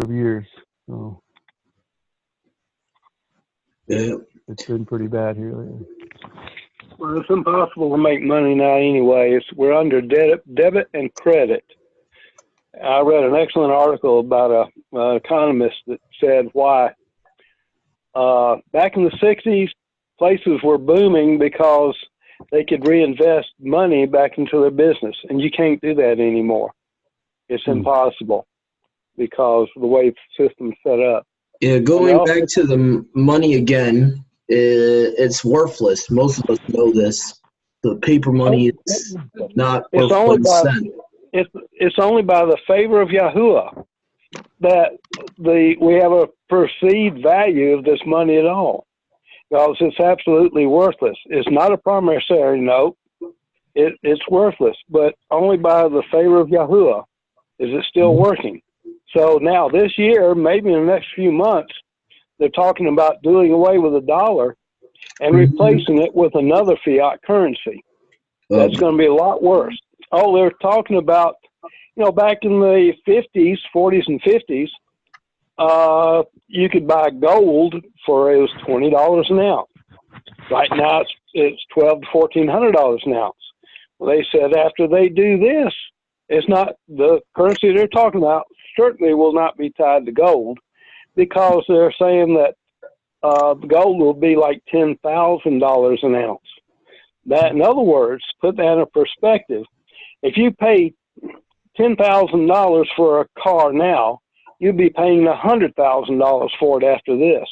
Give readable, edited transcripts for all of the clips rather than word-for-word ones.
of years. So Yeah. it's been pretty bad here lately. Well, it's impossible to make money now anyway. We're under debit and credit. I read an excellent article about an economist that said why back in the 60s, places were booming because they could reinvest money back into their business, and you can't do that anymore. It's impossible because of the way the system's set up. Yeah, going back to the money again, it's worthless. Most of us know this. The paper money is not worth 1 cent. It's only by the favor of Yahuwah that we have a perceived value of this money at all, because it's absolutely worthless. It's not a promissory note. It's worthless, but only by the favor of Yahuwah is it still working. So now this year, maybe in the next few months, they're talking about doing away with the dollar and replacing it with another fiat currency. That's going to be a lot worse. Oh, they're talking about, back in the 50s, 40s and 50s, you could buy gold for, it was $20 an ounce. Right now it's $1,200 to $1,400 an ounce. Well, they said after they do this, it's not the currency they're talking about certainly will not be tied to gold, because they're saying that gold will be like $10,000 an ounce. That, in other words, put that in perspective. If you pay $10,000 for a car now, you'd be paying $100,000 for it after this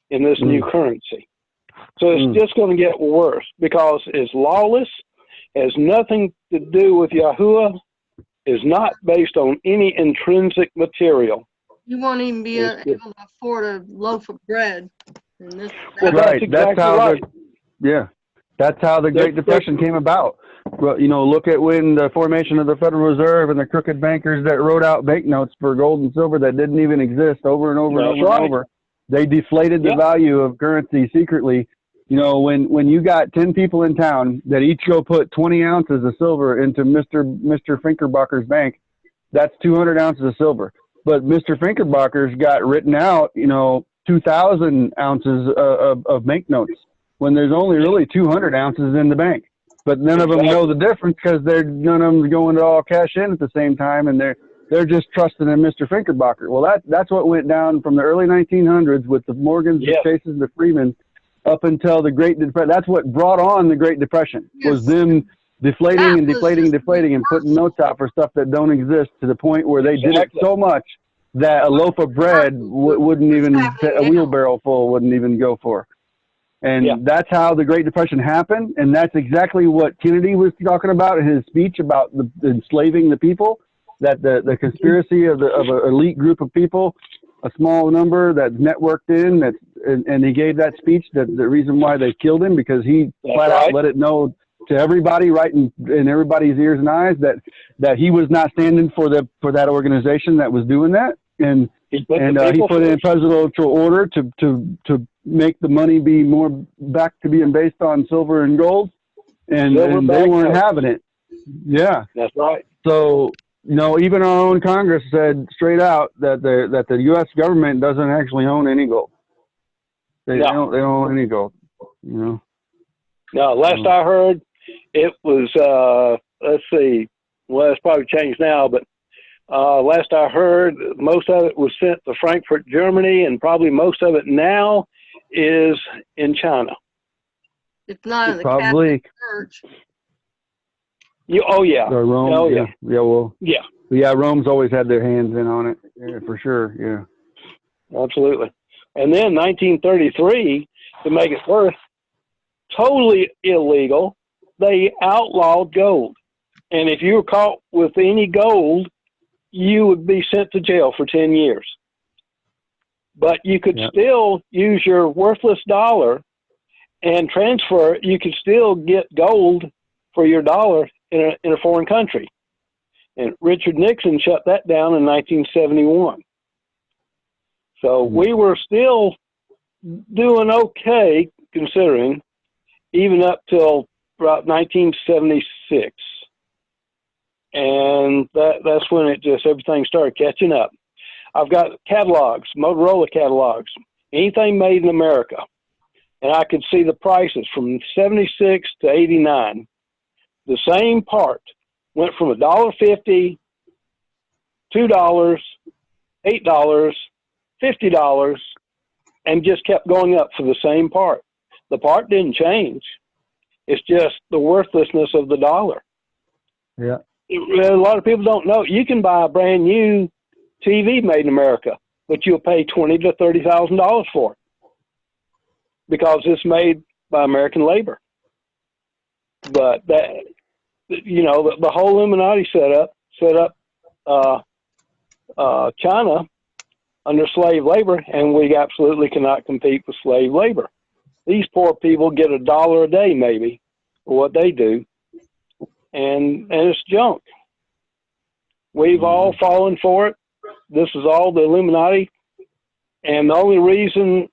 in this new currency. So it's just going to get worse because it's lawless, has nothing to do with Yahuwah, is not based on any intrinsic material. You won't even be able to afford a loaf of bread. Well, right. That's exactly right. That's how the Great Depression came about. Well, look at when the formation of the Federal Reserve and the crooked bankers that wrote out banknotes for gold and silver that didn't even exist over and over and over and over. They deflated the value of currency secretly. When you got 10 people in town that each go put 20 ounces of silver into Mr. Finkerbacker's bank, that's 200 ounces of silver. But Mr. Finkerbacker's got written out, 2,000 ounces of banknotes when there's only really 200 ounces in the bank. But none of them know the difference because none of them are going to all cash in at the same time, and they're just trusting in Mr. Finkerbacker. Well, that's what went down from the early 1900s with the Morgans, the Chases, the Freemans, up until the Great Depression. That's what brought on the Great Depression, was them deflating and putting notes out for stuff that don't exist, to the point where they did it so much that a loaf of bread wouldn't even, a wheelbarrow full wouldn't even go for. And that's how the Great Depression happened, and that's exactly what Kennedy was talking about in his speech about the enslaving the people, that the conspiracy of an elite group of people, a small number that's networked in, and he gave that speech, that the reason why they killed him, because he flat out let it know to everybody, right in everybody's ears and eyes, that he was not standing for that organization that was doing that, and he put in presidential order to make the money be more back to being based on silver and gold, and they weren't having it. Yeah, that's right. So even our own Congress said straight out that the U.S. government doesn't actually own any gold. They don't own any gold. No, last I heard, it was let's see. Well, it's probably changed now, but last I heard, most of it was sent to Frankfurt, Germany, and probably most of it now is in China. It's not in the probably Catholic Church. Rome, Rome's always had their hands in on it, for sure. Yeah, absolutely. And then 1933, to make it worse, totally illegal, they outlawed gold. And if you were caught with any gold, you would be sent to jail for 10 years. But you could still use your worthless dollar and transfer it. You could still get gold for your dollar in a foreign country. And Richard Nixon shut that down in 1971. So we were still doing okay, considering, even up till about 1976. And that's when everything started catching up. I've got catalogs, Motorola catalogs, anything made in America. And I could see the prices from 76 to 89. The same part went from $1.50, $2, $8, $50, and just kept going up for the same part. The part didn't change. It's just the worthlessness of the dollar. Yeah. A lot of people don't know. You can buy a brand new TV made in America, but you'll pay $20,000 to $30,000 for it because it's made by American labor. But that, you know, the whole Illuminati set up China under slave labor, and we absolutely cannot compete with slave labor. These poor people get $1 a day maybe for what they do, and it's junk. We've all fallen for it. This is all the Illuminati, and the only reason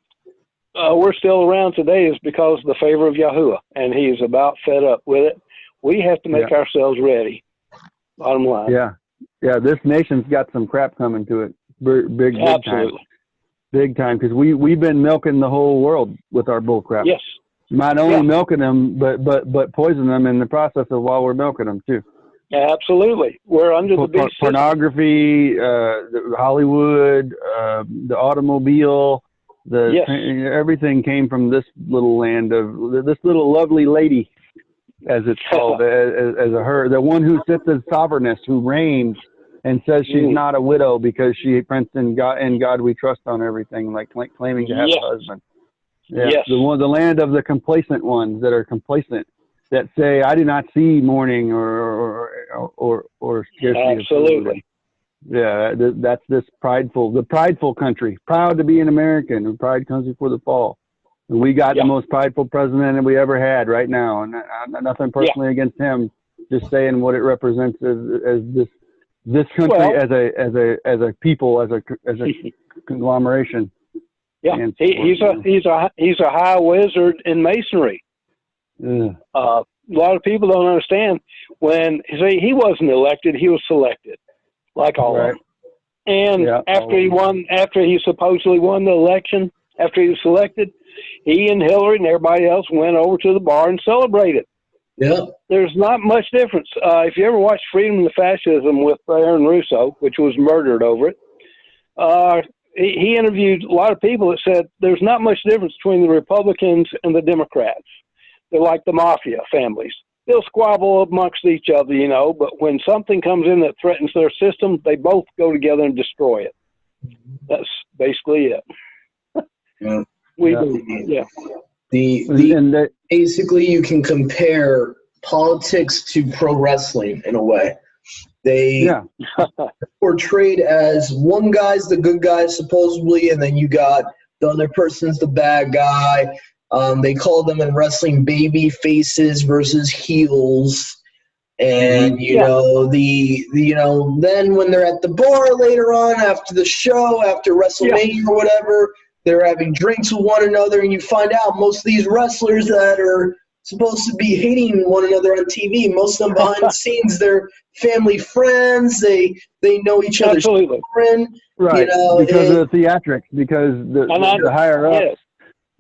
we're still around today is because of the favor of Yahuwah, and he is about fed up with it. We have to make ourselves ready. Bottom line. Yeah. This nation's got some crap coming to it. Big time. Big time, because we've been milking the whole world with our bull crap. Yes. Not only milking them, but poisoning them in the process of while we're milking them too. Absolutely. We're under the beast system. Pornography, the Hollywood, the automobile, everything came from this little land of this little lovely lady, as it's called, as a her, the one who sits as sovereigness, who reigns and says she's not a widow because she prints in God we trust on everything, like claiming to have a husband. Yeah, the land of the complacent ones that are complacent, that say, I do not see mourning or scarcity. Absolutely. Yeah, that's the prideful country, proud to be an American, and pride comes before the fall. And we got the most prideful president that we ever had right now, and nothing personally against him, just saying what it represents as this country as a people, as a conglomeration. Yeah, he's a high wizard in masonry. Yeah. A lot of people don't understand. When he wasn't elected, he was selected, like all of them. And after he supposedly won the election, after he was selected, he and Hillary and everybody else went over to the bar and celebrated. Yeah. There's not much difference. If you ever watched Freedom to Fascism with Aaron Russo, which was murdered over it, he interviewed a lot of people that said there's not much difference between the Republicans and the Democrats. They're like the mafia families. They'll squabble amongst each other, you know, but when something comes in that threatens their system, they both go together and destroy it. That's basically it. Basically, you can compare politics to pro wrestling in a way. They portrayed as one guy's the good guy supposedly, and then you got the other person's the bad guy. They call them in wrestling baby faces versus heels. And then when they're at the bar later on after the show, after WrestleMania or whatever, they're having drinks with one another, and you find out most of these wrestlers that are supposed to be hating one another on TV, most of them behind the scenes, they're family friends. They know each other's friend. Right, because of the theatrics, because the higher ups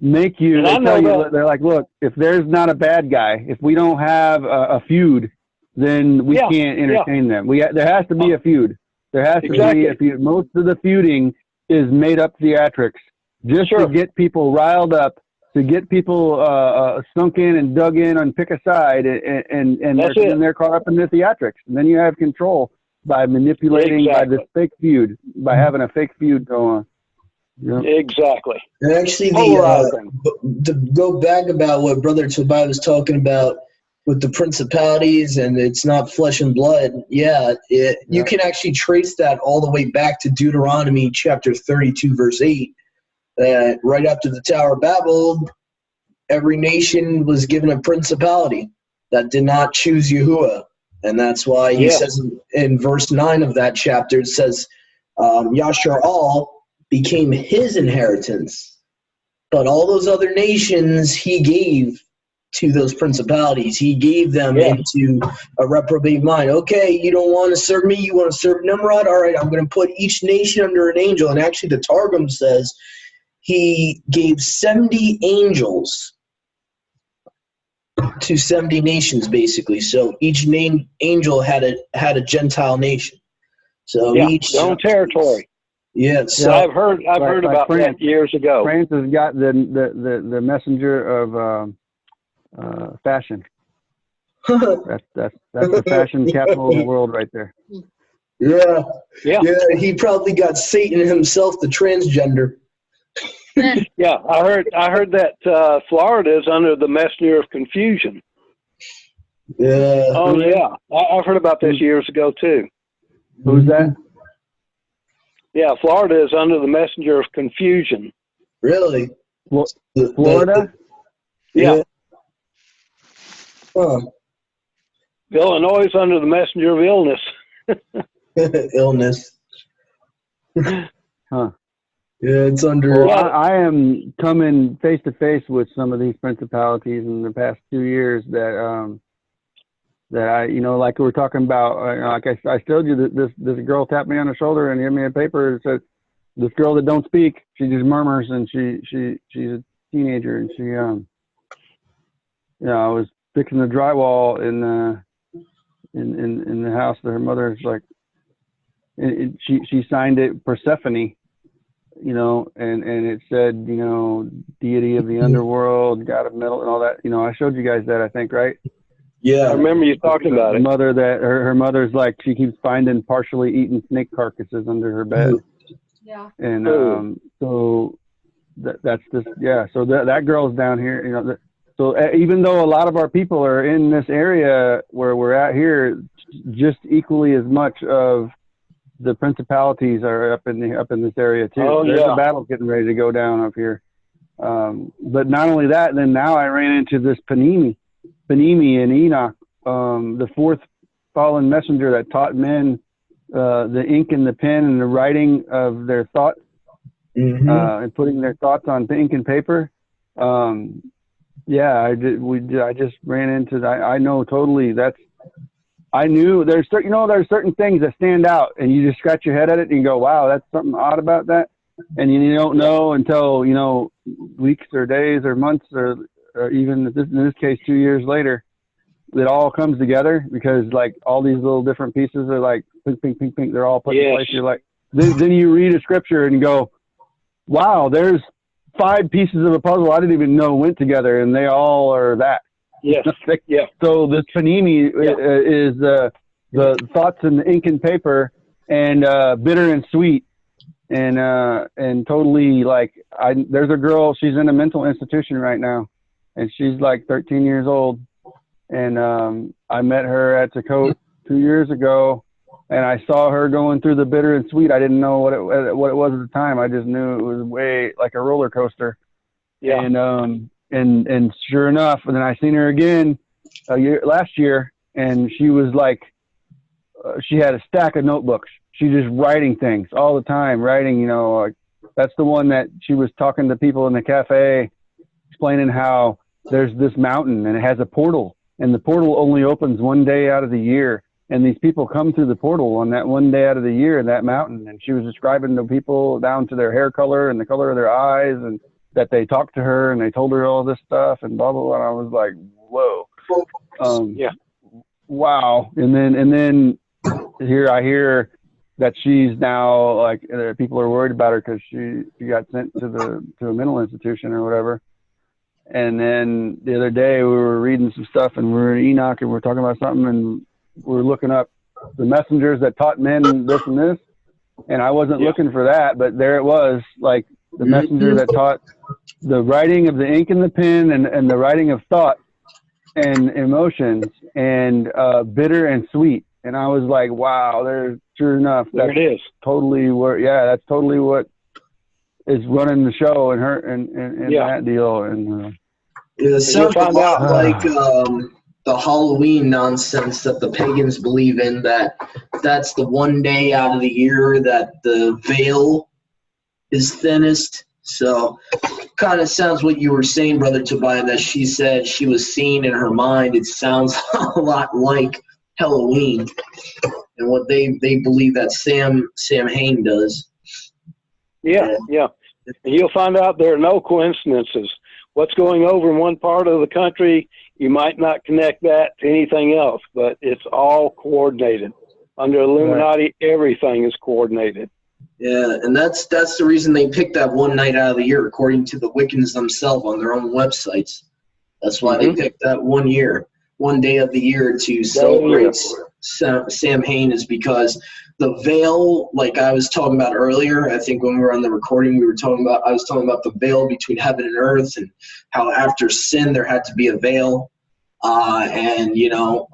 make you. They tell you, they're like, look, if there's not a bad guy, if we don't have a feud, then we can't entertain them. There has to be a feud. There has to be a feud. Most of the feuding is made up theatrics just to get people riled up, to get people sunk in and dug in and pick a side, and they're caught up in the theatrics. And then you have control by manipulating by this fake feud, by having a fake feud go on. Yeah. Exactly. And actually, to go back about what Brother Tobiah was talking about with the principalities, and it's not flesh and blood. You can actually trace that all the way back to Deuteronomy chapter 32, verse 8. That right after the Tower of Babel, every nation was given a principality that did not choose Yahuwah. And that's why he says in verse 9 of that chapter, it says, Yashar'al became his inheritance. But all those other nations he gave to those principalities. He gave them into a reprobate mind. Okay, you don't want to serve me, you want to serve Nimrod? All right, I'm going to put each nation under an angel. And actually the Targum says he gave 70 angels to 70 nations, basically. So each angel had a Gentile nation. So each their own territory. Yeah, so I've heard about France, that years ago. France has got the messenger of fashion. That's the fashion capital of the world right there. Yeah. He probably got Satan himself, the transgender. Yeah, I heard that Florida is under the messenger of confusion. Yeah. Oh yeah, I've heard about this years ago too. Who's that? Yeah, Florida is under the messenger of confusion. Really? Florida? Yeah. Huh. Illinois is under the messenger of illness. Illness. Huh. Yeah, it's under. Well, I am coming face to face with some of these principalities in the past 2 years that I, like we were talking about, like I showed you that this girl tapped me on the shoulder and gave me a paper that said, this girl that don't speak, she just murmurs, and she's a teenager, and she, I was fixing the drywall in the house that her mother's like, she signed it Persephone, and it said, deity of the underworld, god of metal, and all that. I showed you guys that, I think, right? Yeah, I remember you talking about it. Mother that her mother's like, she keeps finding partially eaten snake carcasses under her bed. Yeah. And so that's just So that girl's down here. So even though a lot of our people are in this area where we're at here, just equally as much of the principalities are up in this area too. Oh, There's a battle getting ready to go down up here. But not only that, then now I ran into this Panemi and Enoch, the fourth fallen messenger that taught men the ink and the pen and the writing of their thoughts, and putting their thoughts on ink and paper. I just ran into that. I know totally. I knew there's certain things that stand out, and you just scratch your head at it and you go, wow, that's something odd about that. And you don't know until, weeks or days or months or even in this case, 2 years later, it all comes together, because like all these little different pieces are like pink, pink, pink, pink. They're all put in place. You're like, then you read a scripture and you go, wow, there's 5 pieces of a puzzle I didn't even know went together, and they all are that. Yes. Yeah. So this Panemi is the thoughts in the ink and paper, and bitter and sweet, and totally like there's a girl, she's in a mental institution right now, and she's like 13 years old, and I met her at Tacot 2 years ago, and I saw her going through the bitter and sweet. I didn't know what it was at the time. I just knew it was way like a roller coaster. Yeah. And sure enough, and then I seen her again last year, and she was like, she had a stack of notebooks. She's just writing things all the time, like, that's the one that she was talking to people in the cafe, explaining how there's this mountain and it has a portal, and the portal only opens one day out of the year. And these people come through the portal on that one day out of the year, that mountain. And she was describing the people down to their hair color and the color of their eyes, and that they talked to her and they told her all this stuff and blah, blah, blah. And I was like, whoa. Wow. And then here I hear that she's now like, people are worried about her because she got sent to a mental institution or whatever. And then the other day we were reading some stuff, and we were in Enoch, and we were talking about something, and we were looking up the messengers that taught men this and this, and I wasn't looking for that, but there it was, like the messenger that taught the writing of the ink and the pen, and the writing of thought and emotions, and bitter and sweet. And I was like, wow, there's sure enough. There it is. Totally that's totally what is running the show, and her and that deal. And it sounds a lot like the Halloween nonsense that the pagans believe in, that's the one day out of the year that the veil is thinnest. So kind of sounds what you were saying, Brother Tobiah, that she said she was seeing in her mind. It sounds a lot like Halloween and what they believe that Sam Hain does. Yeah. And you'll find out there are no coincidences. What's going over in one part of the country, you might not connect that to anything else, but it's all coordinated. Under Illuminati, everything is coordinated. Yeah, and that's the reason they picked that one night out of the year, according to the Wiccans themselves on their own websites. That's why they picked that one day of the year to celebrate Sam Hain, is because the veil, like I was talking about earlier, I think when we were on the recording, I was talking about the veil between heaven and earth, and how after sin there had to be a veil. And,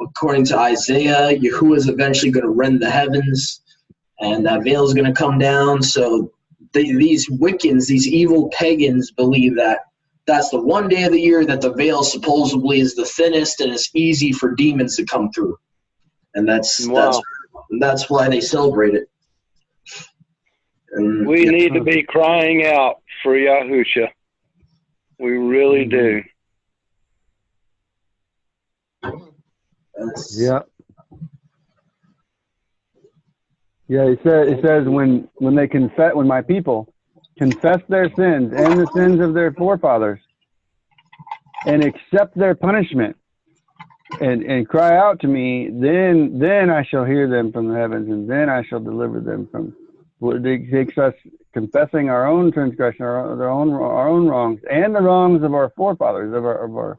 according to Isaiah, Yahuwah is eventually going to rend the heavens, and that veil is going to come down. So these Wiccans, these evil pagans, believe that that's the one day of the year that the veil supposedly is the thinnest and it's easy for demons to come through. And that's why they celebrate it. And, we need to be crying out for Yahusha. We really do. Yeah. Yeah, it says when my people confess their sins and the sins of their forefathers and accept their punishment and cry out to me, then I shall hear them from the heavens, and then I shall deliver them from. It takes us confessing our own transgression, our own wrongs, and the wrongs of our forefathers, of our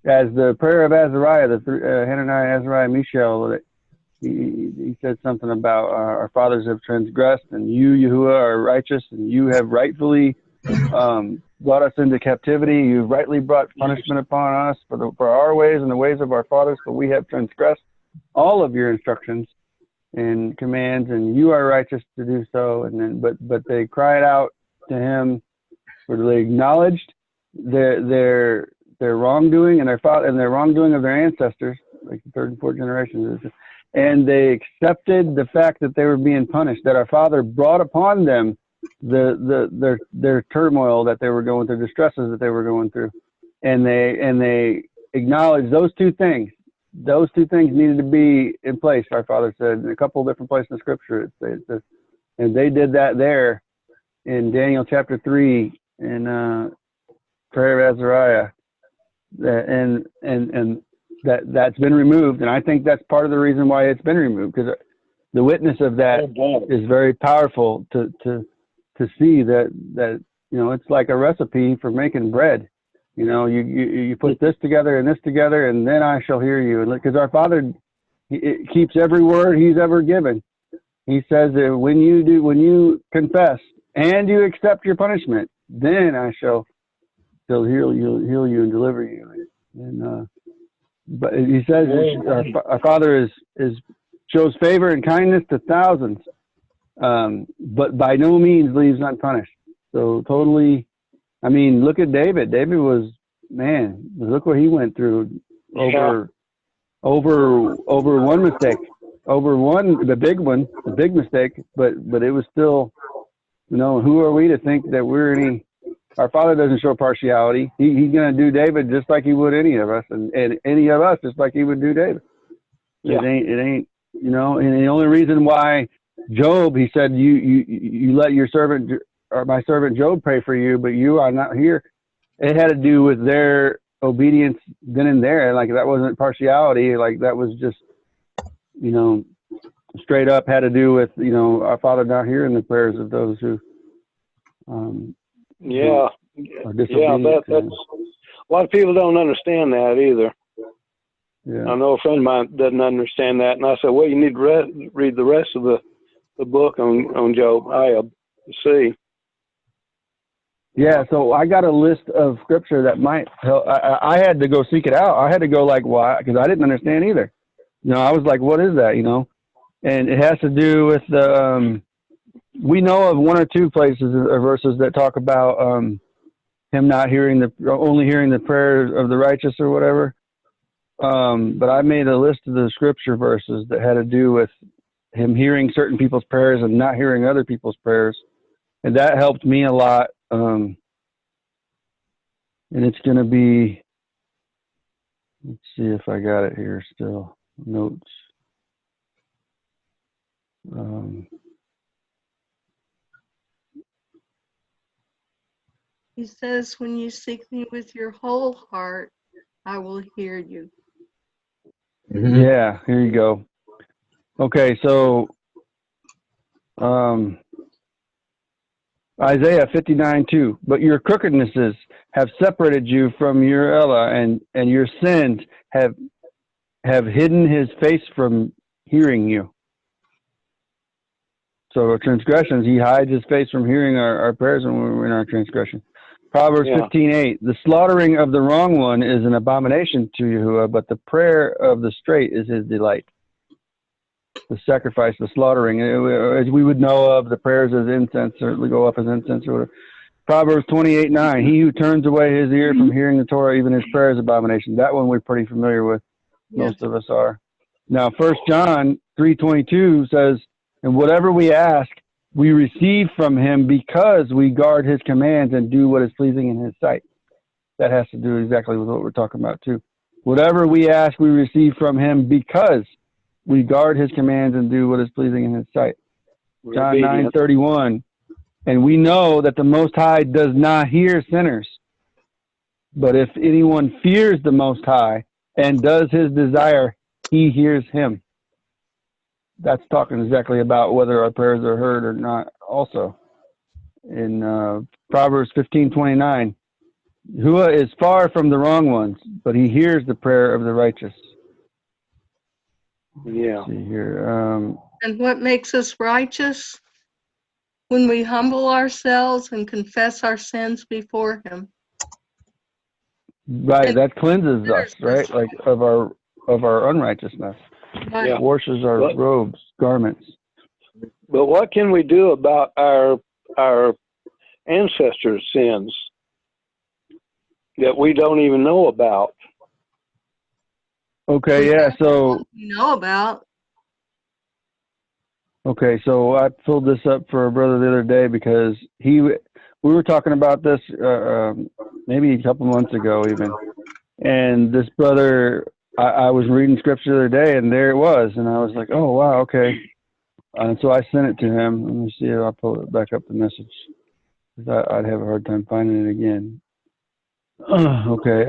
as the prayer of Azariah, Hananiah, Azariah, Mishael. He said something about our fathers have transgressed, and you, Yahuwah, are righteous, and you have rightfully brought us into captivity. You've rightly brought punishment upon us for our ways and the ways of our fathers, for we have transgressed all of your instructions and commands, and you are righteous to do so. And then, but they cried out to him, for they acknowledged their wrongdoing and their wrongdoing of their ancestors, like the third and fourth generations. And they accepted the fact that they were being punished, that our Father brought upon them their turmoil that they were going through, the stresses that they were going through. And they acknowledged those two things. Those two things needed to be in place, our Father said, in a couple of different places in Scripture. And they did that there in Daniel chapter 3 in Prayer of Azariah. And that's been removed, and I think that's part of the reason why it's been removed, because the witness of that is very powerful to see that it's like a recipe for making bread. You put this together and this together, and then I shall hear you. And because our Father keeps every word He's ever given. He says that when you confess and you accept your punishment, then I shall heal you and deliver you. And but he says our Father shows favor and kindness to thousands, but by no means leaves unpunished. So totally, I mean, look at David. David was, look what he went through over one mistake, the big mistake, but it was still, who are we to think that our Father doesn't show partiality. He's going to do David just like he would any of us, and any of us just like he would do David. Yeah. It ain't, and the only reason why Job, he said, you let your servant or my servant Job pray for you, but you are not here. It had to do with their obedience then and there. Like, that wasn't partiality. Like, that was just, straight up had to do with, our Father not hearing the prayers of those who, that's a lot of people don't understand that either. Yeah. I know a friend of mine doesn't understand that, and I said, well, you need to read the rest of the book on Job. I see. Yeah, so I got a list of scripture that might help. I had to go seek it out. I had to go why? Because I didn't understand either. I was like, what is that? And it has to do with we know of one or two places or verses that talk about him not only hearing the prayers of the righteous or whatever. But I made a list of the scripture verses that had to do with him hearing certain people's prayers and not hearing other people's prayers. And that helped me a lot And it's going to be, let's see if I got it here still. Notes. He says, when you seek me with your whole heart, I will hear you. Mm-hmm. Yeah, here you go. Okay, so Isaiah 59:2. But your crookednesses have separated you from your Elah, and your sins have hidden his face from hearing you. So our transgressions, he hides his face from hearing our prayers when we're in our transgression. Proverbs 15:8. The slaughtering of the wrong one is an abomination to Yahuwah, but the prayer of the straight is his delight. The sacrifice, the slaughtering, as we would know of, the prayers as incense, certainly go up as incense or whatever. Proverbs 28:9. He who turns away his ear from hearing the Torah, even his prayer is abomination. That one we're pretty familiar with. Most of us are. Now, 1 John 3:22 says, and whatever we ask, we receive from him because we guard his commands and do what is pleasing in his sight. That has to do exactly with what we're talking about, too. Whatever we ask, we receive from him because we guard his commands and do what is pleasing in his sight. John 9:31. And we know that the Most High does not hear sinners. But if anyone fears the Most High and does his desire, he hears him. That's talking exactly about whether our prayers are heard or not also. In Proverbs 15:29, Yahuwah is far from the wrong ones, but he hears the prayer of the righteous. Yeah. Let's see here. And what makes us righteous? When we humble ourselves and confess our sins before him. Right, And that cleanses us, right? Like of our unrighteousness. Right. Yeah. Washes our robes, garments. But what can we do about our ancestors' sins that we don't even know about? Okay, yeah, so You know about. okay, so I pulled this up for a brother the other day because we were talking about this maybe a couple months ago even, and this brother, I was reading scripture the other day, and there it was, and I was like, oh wow, okay, and so I sent it to him. Let me see if I'll pull it back up the message, because I'd have a hard time finding it again. Okay,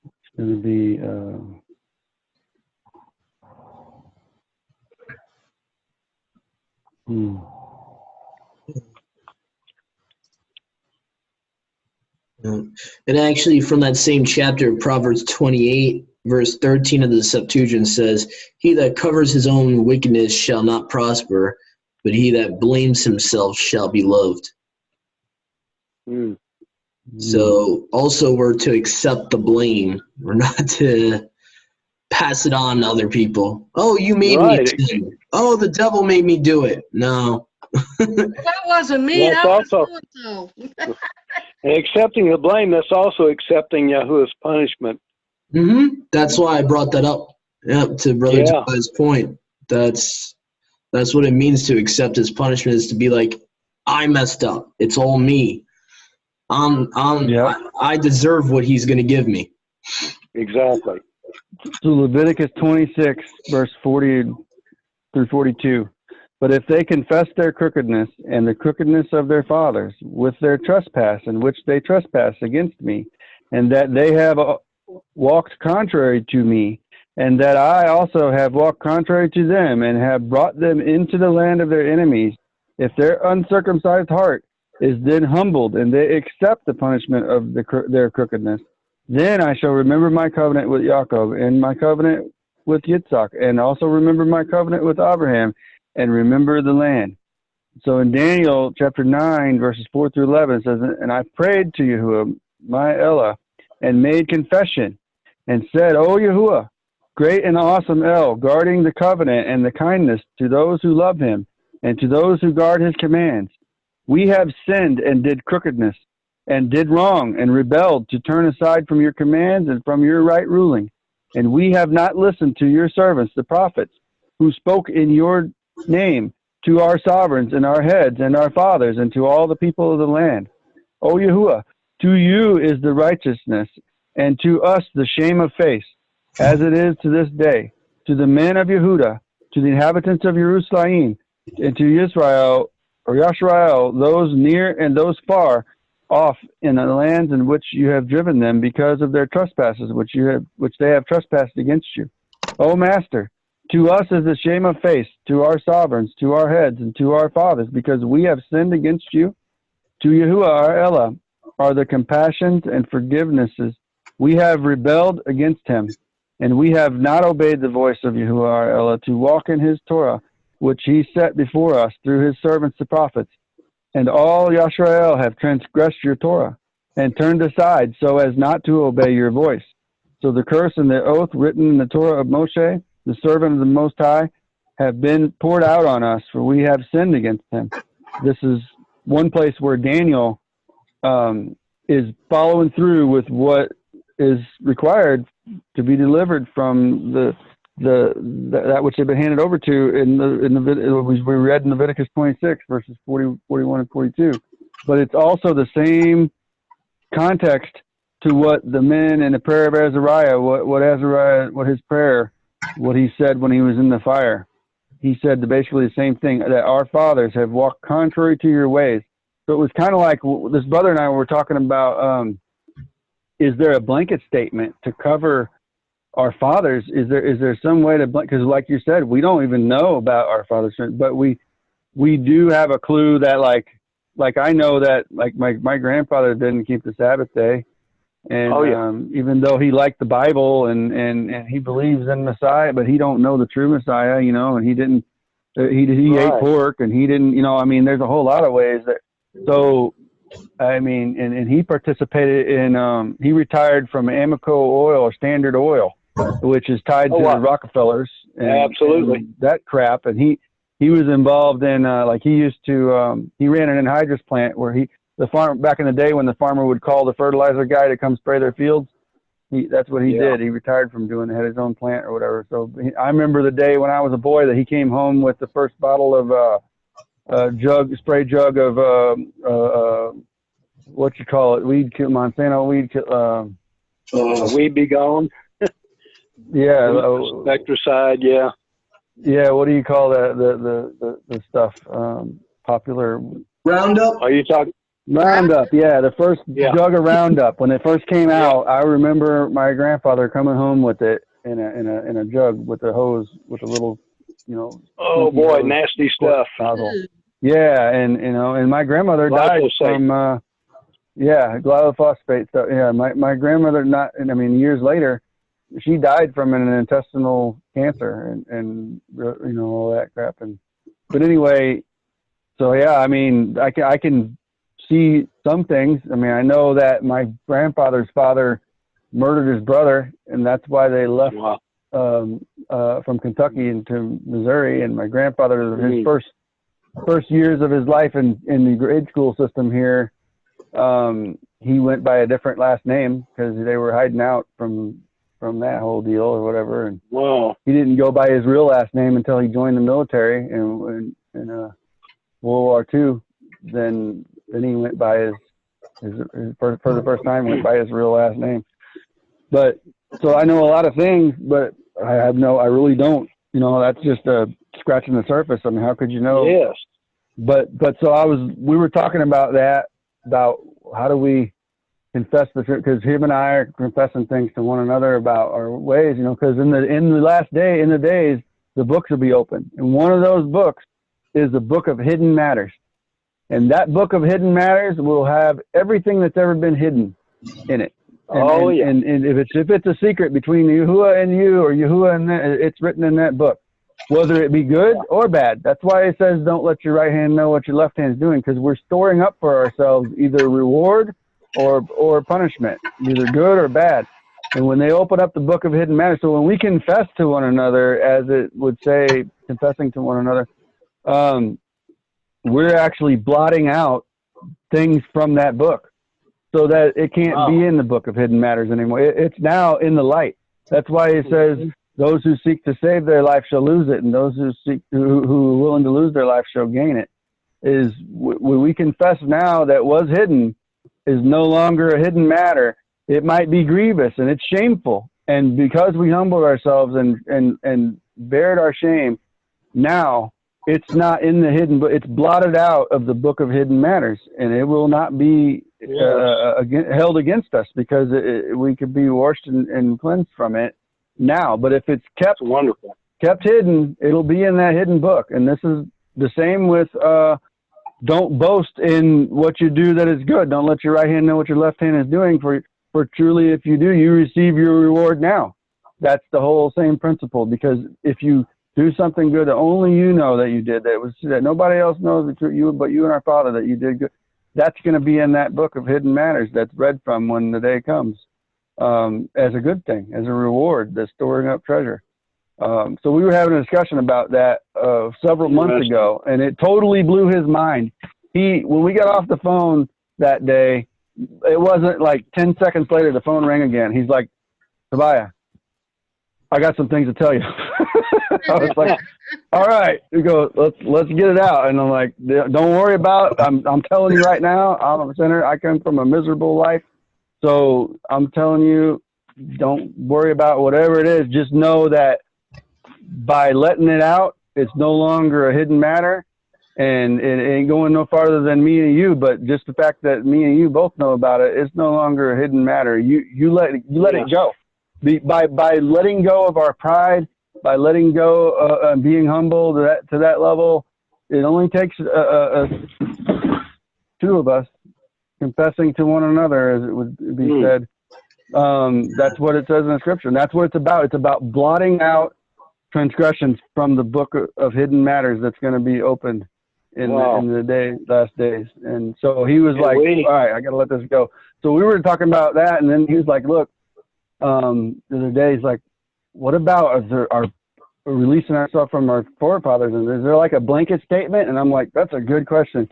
it's going to be. And actually, from that same chapter, Proverbs 28, verse 13 of the Septuagint says, he that covers his own wickedness shall not prosper, but he that blames himself shall be loved. So also we're to accept the blame. We're not to pass it on to other people. Oh, you made me sin. Oh, the devil made me do it. No. That wasn't me. That's That was also, so-and-so. and accepting the blame, that's also accepting Yahuwah's punishment. That's why I brought that up. Yeah, to Brother Tobias' point. That's what it means to accept his punishment, is to be like, I messed up. It's all me. I deserve what he's going to give me. Exactly. So Leviticus 26, verse 40 through 42. But if they confess their crookedness and the crookedness of their fathers with their trespass in which they trespass against me, and that they have walked contrary to me, and that I also have walked contrary to them, and have brought them into the land of their enemies, if their uncircumcised heart is then humbled, and they accept the punishment of their crookedness, then I shall remember my covenant with Yaakov, and my covenant with Yitzhak, and also remember my covenant with Abraham, and remember the land. So in Daniel chapter 9, verses 4 through 11, it says, and I prayed to Yahuwah, my Elah, and made confession, and said, O Yahuwah, great and awesome El, guarding the covenant and the kindness to those who love him, and to those who guard his commands. We have sinned and did crookedness, and did wrong, and rebelled to turn aside from your commands and from your right ruling. And we have not listened to your servants, the prophets, who spoke in your name, to our sovereigns and our heads and our fathers and to all the people of the land. O Yahuwah, to you is the righteousness, and to us the shame of face, as it is to this day, to the men of Yehuda, to the inhabitants of Jerusalem, and to Israel, or Yashrael, those near and those far off in the lands in which you have driven them because of their trespasses which they have trespassed against you. O Master, to us is the shame of face, to our sovereigns, to our heads, and to our fathers, because we have sinned against you. To Yahuwah our Elah are the compassions and forgivenesses. We have rebelled against him, and we have not obeyed the voice of Yahuwah our Elah to walk in his Torah, which he set before us through his servants the prophets. And all Yashrael have transgressed your Torah, and turned aside so as not to obey your voice. So the curse and the oath written in the Torah of Moshe, the servant of the Most High, have been poured out on us, for we have sinned against him. This is one place where Daniel is following through with what is required to be delivered from that which they've been handed over to we read in Leviticus 26 verses 40, 41, and 42. But it's also the same context to what the men in the prayer of Azariah, what his prayer, what he said when he was in the fire. He said basically the same thing, that our fathers have walked contrary to your ways. So it was kind of like this brother and I were talking about, is there a blanket statement to cover our fathers? Is there some way to, because like you said, we don't even know about our fathers, but we do have a clue that like I know that like my grandfather didn't keep the Sabbath day. And even though he liked the Bible and he believes in Messiah, but he don't know the true Messiah, you know, and he didn't, he ate pork and he didn't, you know, I mean, there's a whole lot of ways that, so, I mean, and he participated in, he retired from Amoco Oil or Standard Oil, which is tied to the Rockefellers. And, absolutely. and that crap. And he was involved in, like he used to, he ran an anhydrous plant where the farm back in the day when the farmer would call the fertilizer guy to come spray their fields, that's what he did. He retired from doing it, had his own plant or whatever. So I remember the day when I was a boy that he came home with the first bottle of spray jug of what you call it, Monsanto weed. Weed be gone. Yeah, Spectricide. Yeah. Yeah, what do you call that? The stuff popular Roundup. Are you talking? Roundup, yeah, the first jug of Roundup when it first came out. I remember my grandfather coming home with it in a jug with a hose with a little, you know. Oh boy, nasty stuff. Nozzle. Yeah, and you know, and my grandmother died from glyphosate stuff. Yeah, my grandmother years later, she died from an intestinal cancer and you know all that crap but anyway, so yeah, I mean I can see some things. I mean, I know that my grandfather's father murdered his brother, and that's why they left from Kentucky into Missouri. And my grandfather, his first years of his life in the grade school system here, he went by a different last name because they were hiding out from that whole deal or whatever. And he didn't go by his real last name until he joined the military in World War II. Then he went by his for the first time went by his real last name. But so I know a lot of things, but I really don't. You know, that's just scratching the surface. I mean, how could you know? Yes. But so we were talking about how do we confess the truth, because him and I are confessing things to one another about our ways. You know, because in the days, the books will be open, and one of those books is the book of hidden matters. And that book of hidden matters will have everything that's ever been hidden in it. And, and if it's a secret between Yahuwah and you, or Yahuwah and it's written in that book, whether it be good or bad. That's why it says don't let your right hand know what your left hand's doing, because we're storing up for ourselves either reward or punishment, either good or bad. And when they open up the book of hidden matters, so when we confess to one another, as it would say, confessing to one another, we're actually blotting out things from that book so that it can't be in the book of hidden matters anymore. It's now in the light. That's why it says those who seek to save their life shall lose it, and those who are willing to lose their life shall gain it. Is we confess now that was hidden is no longer a hidden matter. It might be grievous and it's shameful, and because we humbled ourselves and bared our shame, now it's not in the hidden, but it's blotted out of the book of hidden matters, and it will not be held against us, because we could be washed and cleansed from it now. But if it's kept hidden, it'll be in that hidden book. And this is the same with don't boast in what you do that is good. Don't let your right hand know what your left hand is doing, for truly if you do, you receive your reward now. That's the whole same principle, because if you do something good that only you know that you did, that nobody else knows but you and our Father that you did good, that's going to be in that book of hidden matters that's read from when the day comes, as a good thing, as a reward, that's storing up treasure. So we were having a discussion about that several months ago, and it totally blew his mind. When we got off the phone that day, it wasn't like 10 seconds later, the phone rang again. He's like, Tobiah, I got some things to tell you. I was like, all right. We go, let's get it out. And I'm like, don't worry about it. I'm telling you right now, I'm a sinner. I come from a miserable life. So I'm telling you, don't worry about whatever it is. Just know that by letting it out, it's no longer a hidden matter, and it ain't going no farther than me and you. But just the fact that me and you both know about it, it's no longer a hidden matter. You let it go. By letting go of our pride, by letting go and being humble to that level, it only takes two of us confessing to one another, as it would be said. That's what it says in the scripture, and that's what it's about. It's about blotting out transgressions from the book of hidden matters that's going to be opened in the last days. And so he was like, all right, I got to let this go. So we were talking about that, and then he was like, look, the other day, he's like, what about our releasing ourselves from our forefathers? And is there like a blanket statement? And I'm like, that's a good question.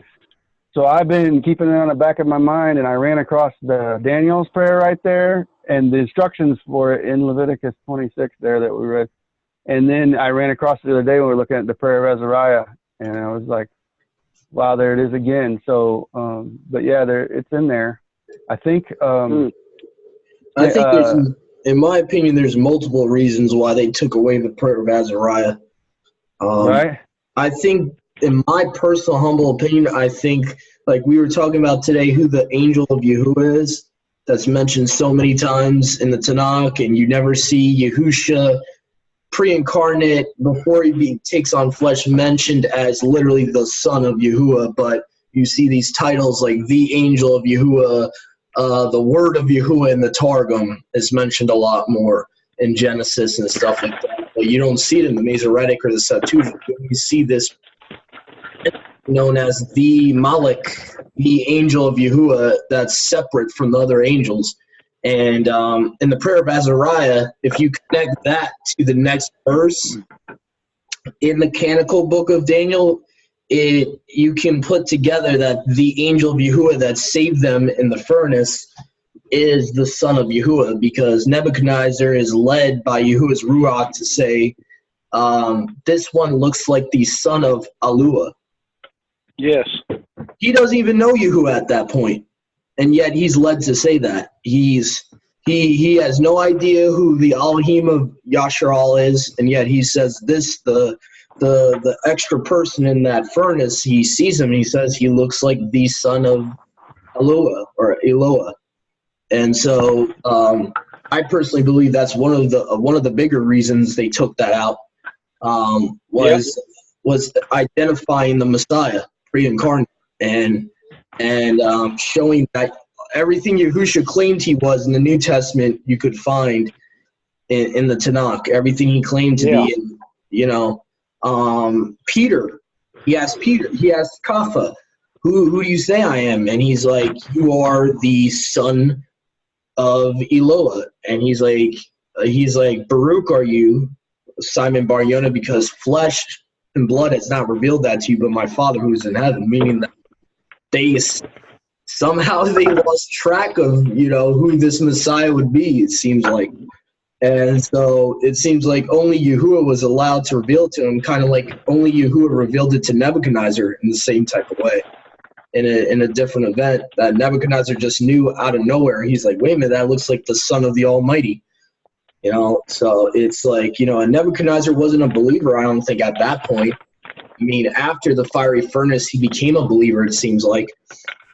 So I've been keeping it on the back of my mind, and I ran across the Daniel's prayer right there and the instructions for it in Leviticus 26 there that we read. And then I ran across the other day when we were looking at the prayer of Azariah, and I was like, wow, there it is again. So, but yeah, it's in there. I think there's, in my opinion, there's multiple reasons why they took away the prayer of Azariah. Right. I think, in my personal humble opinion, I think, like we were talking about today, who the angel of Yahuwah is, that's mentioned so many times in the Tanakh, and you never see Yahusha pre-incarnate before he takes on flesh mentioned as literally the son of Yahuwah, but you see these titles like the angel of Yahuwah, the word of Yahuwah in the Targum is mentioned a lot more in Genesis and stuff like that. But you don't see it in the Masoretic or the Septuagint. You see this known as the Malach, the angel of Yahuwah, that's separate from the other angels. And in the prayer of Azariah, if you connect that to the next verse in the canonical book of Daniel, you can put together that the angel of Yahuwah that saved them in the furnace is the son of Yahuwah, because Nebuchadnezzar is led by Yahuwah's Ruach to say, this one looks like the son of Alua. Yes. He doesn't even know Yahuwah at that point, and yet he's led to say that. He has no idea who the Elohim of Yasharal is, and yet he says this, the extra person in that furnace, he sees him and he says he looks like the son of Alua or Eloah. And so I personally believe that's one of the bigger reasons they took that out, was identifying the Messiah pre-incarnate and showing that everything Yahusha claimed he was in the New Testament you could find in the Tanakh. Everything he claimed to be in, Peter. He asked Kapha, who do you say I am? And he's like, you are the son of Eloah. And he's like, Baruch are you, Simon Bar Yonah, because flesh and blood has not revealed that to you, but my Father who is in heaven. Meaning that they somehow lost track of who this Messiah would be, it seems like. And so it seems like only Yahuwah was allowed to reveal to him, kind of like only Yahuwah revealed it to Nebuchadnezzar in the same type of way, in a different event that Nebuchadnezzar just knew out of nowhere. He's like, wait a minute, that looks like the Son of the Almighty. You know, so it's like, you know, and Nebuchadnezzar wasn't a believer, I don't think, at that point. I mean, after the fiery furnace, he became a believer, it seems like.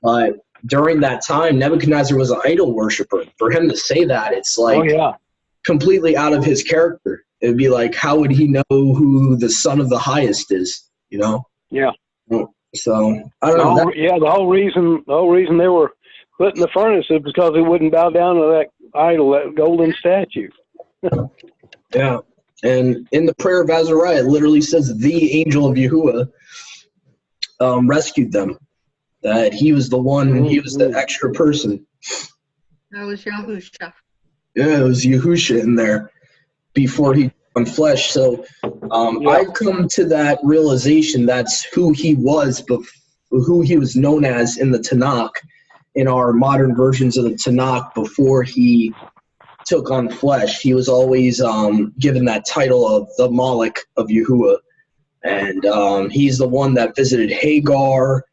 But during that time, Nebuchadnezzar was an idol worshiper. For him to say that, it's like completely out of his character. It would be like, how would he know who the Son of the Highest is, you know? Yeah. So, I don't know. The whole reason they were put in the furnace is because they wouldn't bow down to that idol, that golden statue. Yeah. And in the prayer of Azariah, it literally says the angel of Yahuwah rescued them. That he was the one, he was the extra person. That was Yahusha. Yeah, it was Yahusha in there before he on flesh. So I've come to that realization that's who he was, who he was known as in the Tanakh, in our modern versions of the Tanakh before he took on flesh. He was always given that title of the Malach of Yahuwah. And he's the one that visited Hagar.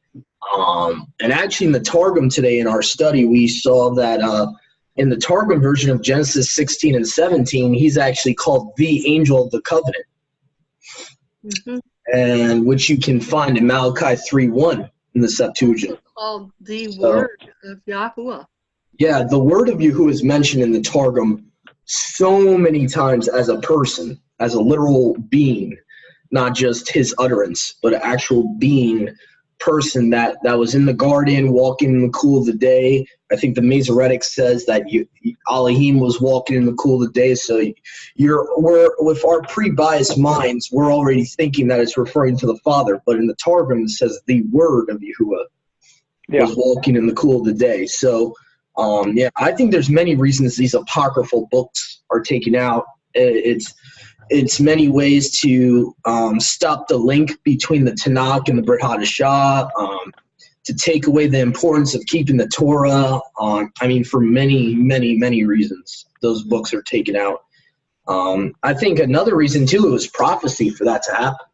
And actually in the Targum today in our study, we saw that in the Targum version of Genesis 16 and 17, he's actually called the angel of the covenant. Mm-hmm. And which you can find in Malachi 3:1 in the Septuagint. It's called the word of Yahuwah. Yeah, the word of Yahuwah is mentioned in the Targum so many times as a person, as a literal being, not just his utterance, but an actual being, person that was in the garden, walking in the cool of the day. I think the Masoretic says that Elohim was walking in the cool of the day. So we're with our pre-biased minds, we're already thinking that it's referring to the Father. But in the Targum, it says the word of Yahuwah was walking in the cool of the day. So, I think there's many reasons these apocryphal books are taken out. It's many ways to stop the link between the Tanakh and the Brit Hadashah, to take away the importance of keeping the Torah. For many, many, many reasons, those books are taken out. I think another reason, too, it was prophecy for that to happen.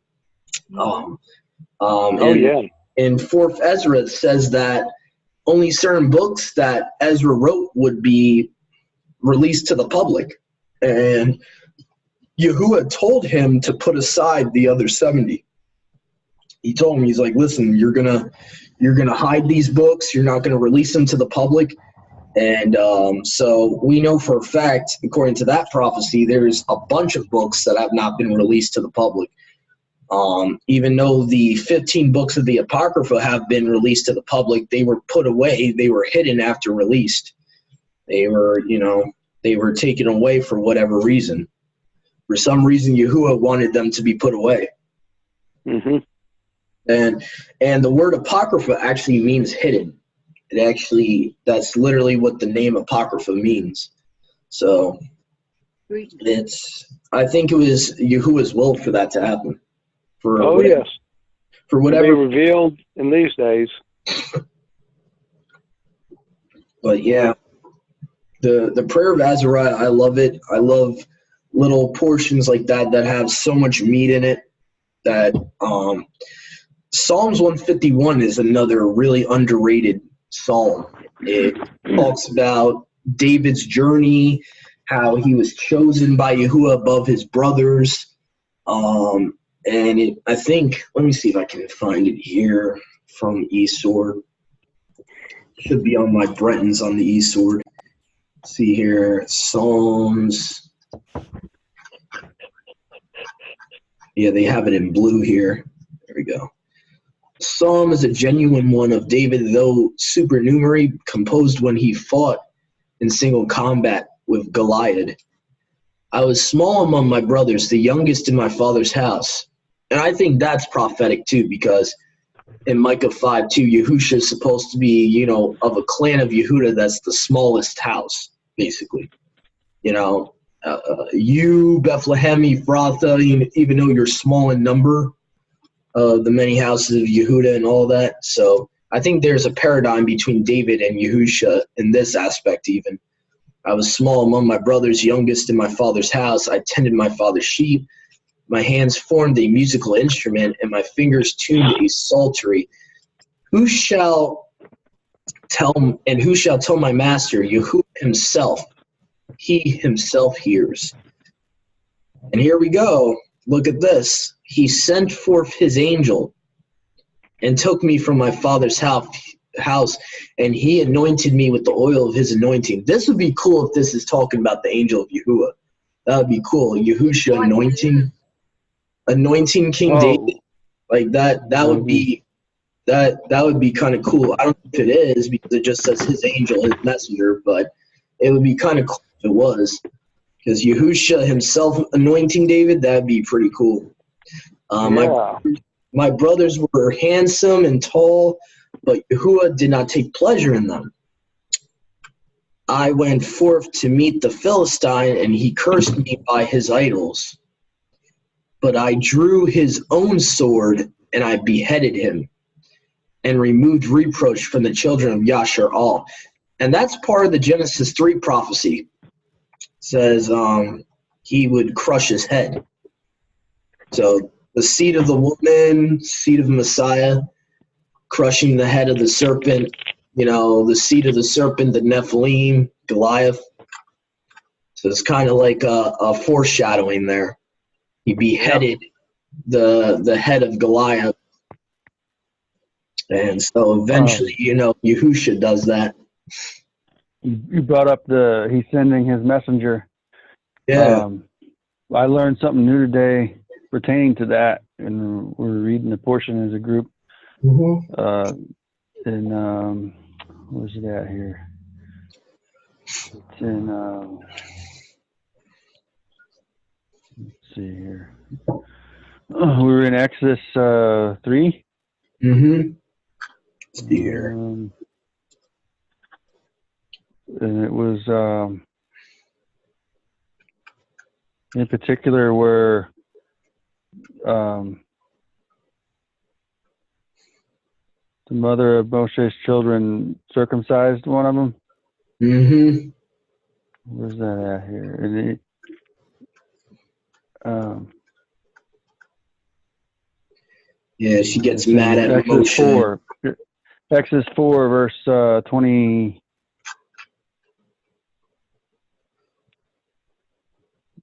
In 4th Ezra, it says that only certain books that Ezra wrote would be released to the public. And Yahuwah told him to put aside the other 70. He told him, he's like, listen, you're gonna hide these books. You're not gonna release them to the public. And so we know for a fact, according to that prophecy, there's a bunch of books that have not been released to the public. Even though the 15 books of the Apocrypha have been released to the public, they were put away. They were hidden after released. They were taken away for whatever reason. For some reason, Yahuwah wanted them to be put away. Mm-hmm. And the word apocrypha actually means hidden. That's literally what the name apocrypha means. So I think it was Yahuwah's will for that to happen. For whatever be revealed in these days. But yeah, the prayer of Azariah, I love it. I love little portions like that have so much meat in it. That Psalms 151 is another really underrated psalm. It talks about David's journey, how he was chosen by Yahuwah above his brothers. And I think, let me see if I can find it here from eSword. Should be on my Bretons on the eSword. See here, Psalms. Yeah, they have it in blue here. There we go. Psalm is a genuine one of David, though supernumerary, composed when he fought in single combat with Goliath. I was small among my brothers, the youngest in my father's house. And I think that's prophetic too, because in Micah 5:2, Yahusha is supposed to be, of a clan of Yehuda that's the smallest house, basically. You, Bethlehem, Ephrathah, even though you're small in number, the many houses of Yehuda and all that. So I think there's a paradigm between David and Yahusha in this aspect even. I was small among my brothers, youngest in my father's house. I tended my father's sheep. My hands formed a musical instrument, and my fingers tuned a psaltery. Who shall tell my master, Yahuwah himself? He himself hears. And here we go. Look at this. He sent forth his angel and took me from my father's house, and he anointed me with the oil of his anointing. This would be cool if this is talking about the angel of Yahuwah. That would be cool. Yahusha anointing King David. Like that would be kind of cool. I don't know if it is because it just says his angel, his messenger, but it would be kind of cool if it was. Because Yahusha himself anointing David, that'd be pretty cool. My brothers were handsome and tall, but Yahuwah did not take pleasure in them. I went forth to meet the Philistine, and he cursed me by his idols. But I drew his own sword, and I beheaded him, and removed reproach from the children of Yashar'al. And that's part of the Genesis 3 prophecy. It says he would crush his head. So the seed of the woman, seed of Messiah, crushing the head of the serpent, the seed of the serpent, the Nephilim, Goliath. So it's kind of like a foreshadowing there. He beheaded the head of Goliath. And so eventually, Yahusha does that. You brought up he's sending his messenger. Yeah. I learned something new today pertaining to that, and we're reading a portion as a group. Mm-hmm. Where's it at here? It's in, let's see here. We were in Exodus 3. Mm-hmm. Let's see here. And it was in particular where the mother of Moshe's children circumcised one of them. Mm-hmm. Where's that at here? Yeah, she gets mad at Exodus Moshe. 4. Exodus 4, verse 20.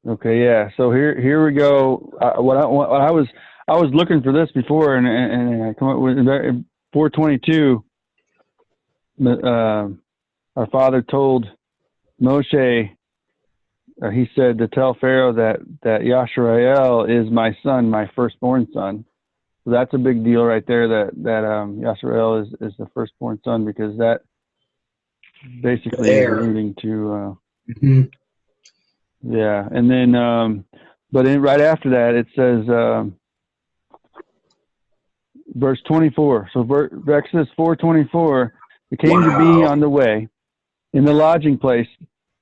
Okay, yeah. So here we go. I was looking for this before, and I come up with 422. Our father told Moshe, he said to tell Pharaoh that Yashrael is my son, my firstborn son. So that's a big deal right there. That Yashrael is the firstborn son, because that basically is alluding to. Mm-hmm. Yeah, and then, but right after that, it says, verse 24. So Exodus 4:24. It came to be on the way, in the lodging place,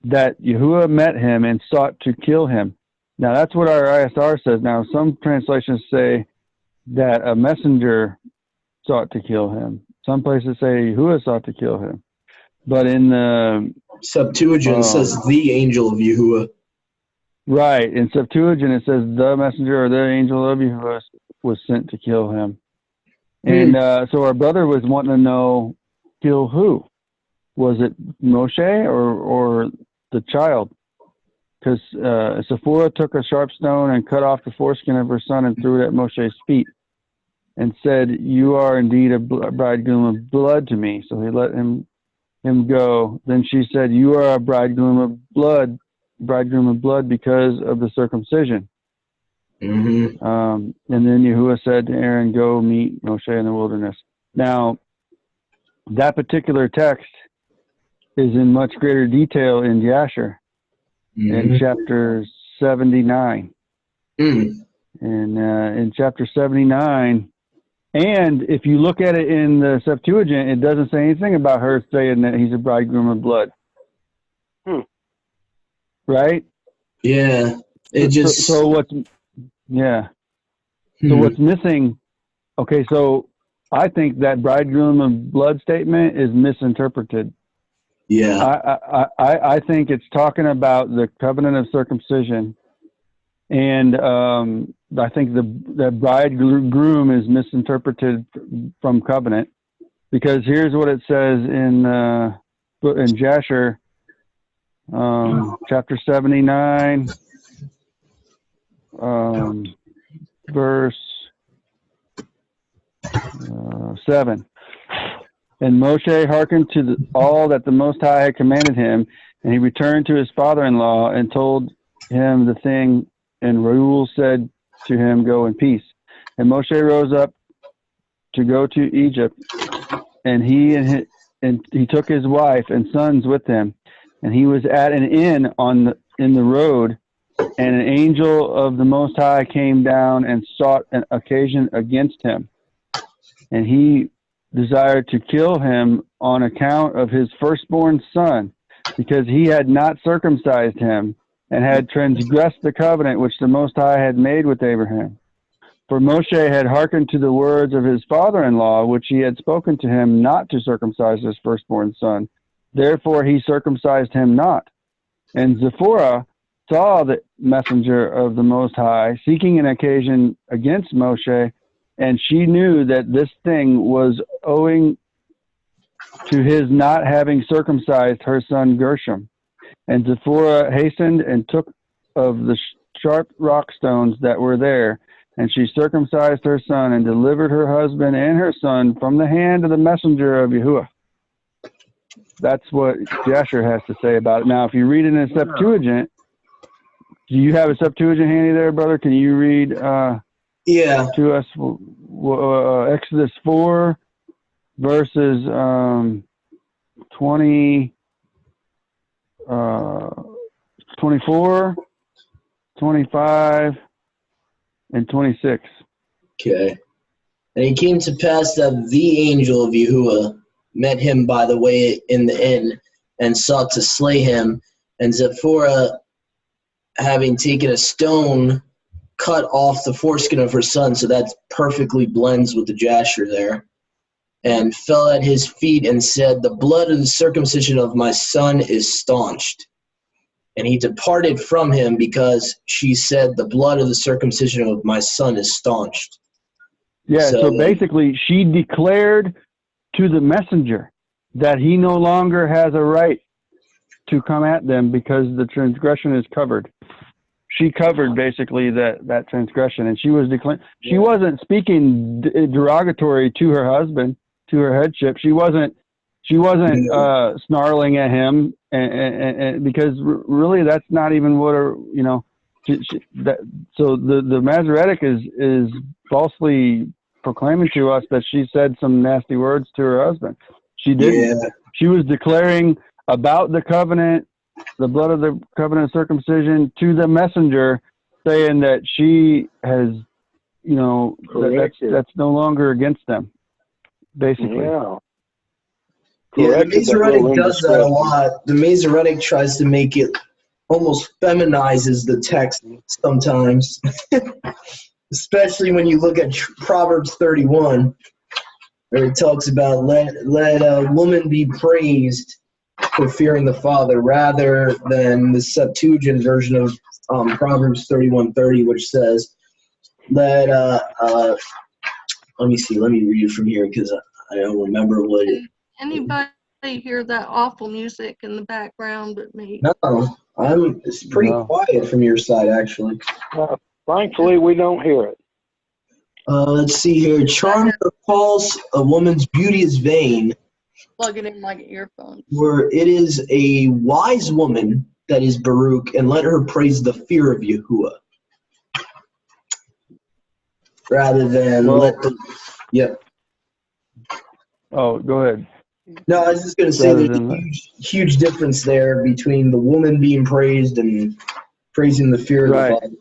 that Yahuwah met him and sought to kill him. Now that's what our ISR says. Now some translations say that a messenger sought to kill him. Some places say Yahuwah sought to kill him. But in the Septuagint says the angel of Yahuwah. Right. In Septuagint it says the messenger or the angel of Yahuwah was sent to kill him. And so our brother was wanting to know, kill who? Was it Moshe or the child? Because Sephora took a sharp stone and cut off the foreskin of her son and threw it at Moshe's feet and said, "You are indeed a bridegroom of blood to me." So he let him go. Then she said, "You are a bridegroom of blood because of the circumcision." Mm-hmm. And then Yahuwah said to Aaron, "Go meet Moshe in the wilderness." Now, that particular text is in much greater detail in Jasher, in chapter 79. Mm. And in chapter 79, and if you look at it in the Septuagint, it doesn't say anything about her saying that he's a bridegroom of blood. Right? Yeah. So what's missing? Okay, so I think that bridegroom of blood statement is misinterpreted. Yeah. I think it's talking about the covenant of circumcision, and I think the bridegroom is misinterpreted from covenant, because here's what it says in Jasher, chapter 79, verse 7. And Moshe hearkened to all that the Most High had commanded him, and he returned to his father-in-law and told him the thing. And Reuel said to him, "Go in peace." And Moshe rose up to go to Egypt, and he took his wife and sons with him. And he was at an inn in the road, and an angel of the Most High came down and sought an occasion against him. And he desired to kill him on account of his firstborn son, because he had not circumcised him, and had transgressed the covenant which the Most High had made with Abraham. For Moshe had hearkened to the words of his father-in-law, which he had spoken to him not to circumcise his firstborn son. Therefore he circumcised him not. And Zipporah saw the messenger of the Most High seeking an occasion against Moshe, and she knew that this thing was owing to his not having circumcised her son Gershom. And Zipporah hastened and took of the sharp rock stones that were there, and she circumcised her son and delivered her husband and her son from the hand of the messenger of Yahuwah. That's what Jasher has to say about it. Now, if you read it in a Septuagint, do you have a Septuagint handy there, brother? Can you read to us Exodus 4, verses 24, 25, and 26. Okay. And it came to pass that the angel of Yahuwah met him by the way in the inn, and sought to slay him. And Zipporah, having taken a stone, cut off the foreskin of her son, so that perfectly blends with the Jasher there, and fell at his feet and said, "The blood of the circumcision of my son is staunched." And he departed from him, because she said, "The blood of the circumcision of my son is staunched." Yeah, so basically she declared to the messenger that he no longer has a right to come at them because the transgression is covered. She covered basically that transgression, and she was declaring. She wasn't speaking derogatory to her husband, to her headship. She wasn't snarling at him, and because really that's not even what her, so the Masoretic is falsely proclaiming to us that she said some nasty words to her husband. She didn't. Yeah. She was declaring about the covenant, the blood of the covenant of circumcision, to the messenger, saying that she has, that's no longer against them, basically. Yeah. Yeah, the Masoretic does that a lot. The Masoretic tries to make it almost feminizes the text sometimes, especially when you look at Proverbs 31, where it talks about let a woman be praised for fearing the Father, rather than the Septuagint version of Proverbs 31:30, which says, let me see, let me read it from here because I don't remember what it. Anybody hear that awful music in the background but me? No, it's pretty quiet from your side, actually. Thankfully, we don't hear it. Let's see here. Charm calls a woman's beauty is vain. Plug it in like earphones. Where it is a wise woman that is Baruch, and let her praise the fear of Yahuwah. Rather than Yep. Oh, go ahead. No, I was just going to say there's a huge difference there between the woman being praised and praising the fear of the Father.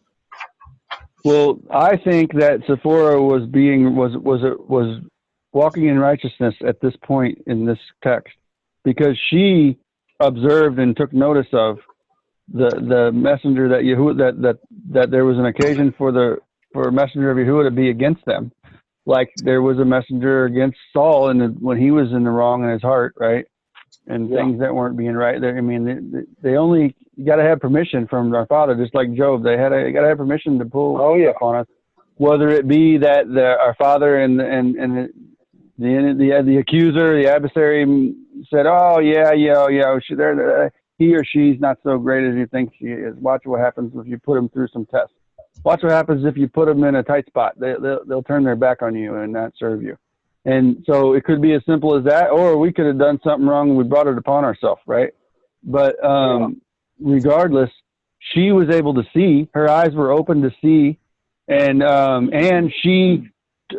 Well, I think that Sephora was walking in righteousness at this point in this text, because she observed and took notice of the messenger that Yahuwah, that there was an occasion for a messenger of Yahuwah to be against them, like there was a messenger against Saul when he was in the wrong in his heart, right? and things that weren't being right. I mean, they only got to have permission from our Father, just like Job. They got to have permission to pull upon us, whether it be that our Father and the accuser, the adversary said, "Oh yeah, he or she's not so great as you think she is. Watch what happens if you put them through some tests. Watch what happens if you put them in a tight spot. They'll turn their back on you and not serve you." And so it could be as simple as that, or we could have done something wrong and we brought it upon ourselves, right? But regardless, she was able to see. Her eyes were open to see, and she,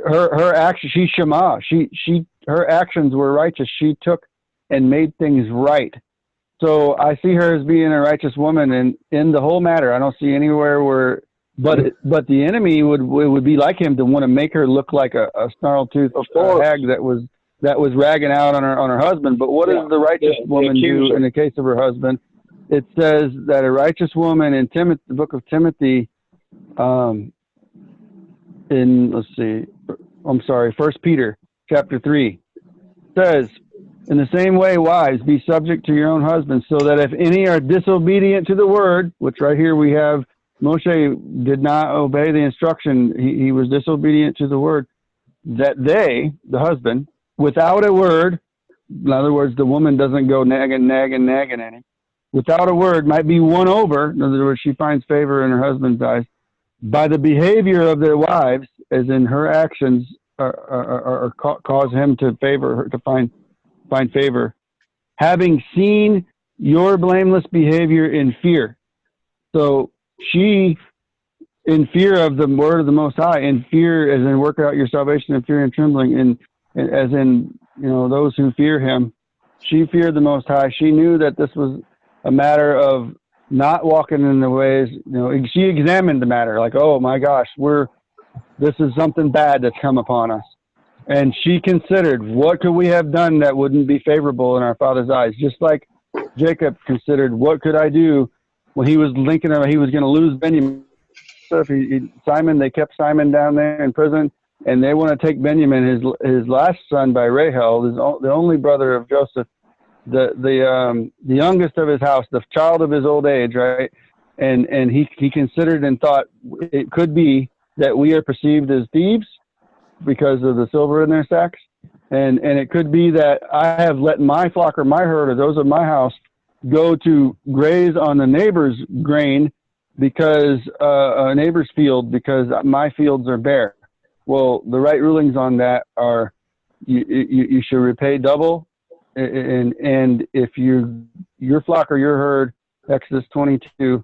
her action, she shema. Her actions were righteous. She took and made things right. So I see her as being a righteous woman, and in the whole matter, I don't see anywhere where. But the enemy would be like him to want to make her look like a snarl-toothed hag that was ragging out on her husband. But what does the righteous woman do in the case of her husband? It says that a righteous woman in the book of Timothy, in 1 Peter chapter 3, says, "In the same way, wives, be subject to your own husbands, so that if any are disobedient to the word," which right here we have, Moshe did not obey the instruction. He was disobedient to the word. That they, the husband, without a word, in other words, the woman doesn't go nagging any, without a word, might be won over. In other words, she finds favor in her husband's eyes by the behavior of their wives, as in her actions cause him to favor her, to find favor, having seen your blameless behavior in fear. So she, in fear of the word of the Most High, in fear as in work out your salvation in fear and trembling, and as in, those who fear him, she feared the Most High. She knew that this was a matter of not walking in the ways, she examined the matter like, oh my gosh, this is something bad that's come upon us. And she considered, what could we have done that wouldn't be favorable in our Father's eyes? Just like Jacob considered, what could I do when he was thinking he was going to lose Benjamin. They kept Simon down there in prison, and they want to take Benjamin, his last son by Rahel, the only brother of Joseph, the youngest of his house, the child of his old age, right? And he considered and thought it could be that we are perceived as thieves because of the silver in their sacks, and it could be that I have let my flock or my herd or those of my house go to graze on the neighbor's grain because a neighbor's field, because my fields are bare. Well, the right rulings on that are you should repay double, and if your flock or your herd, Exodus 22,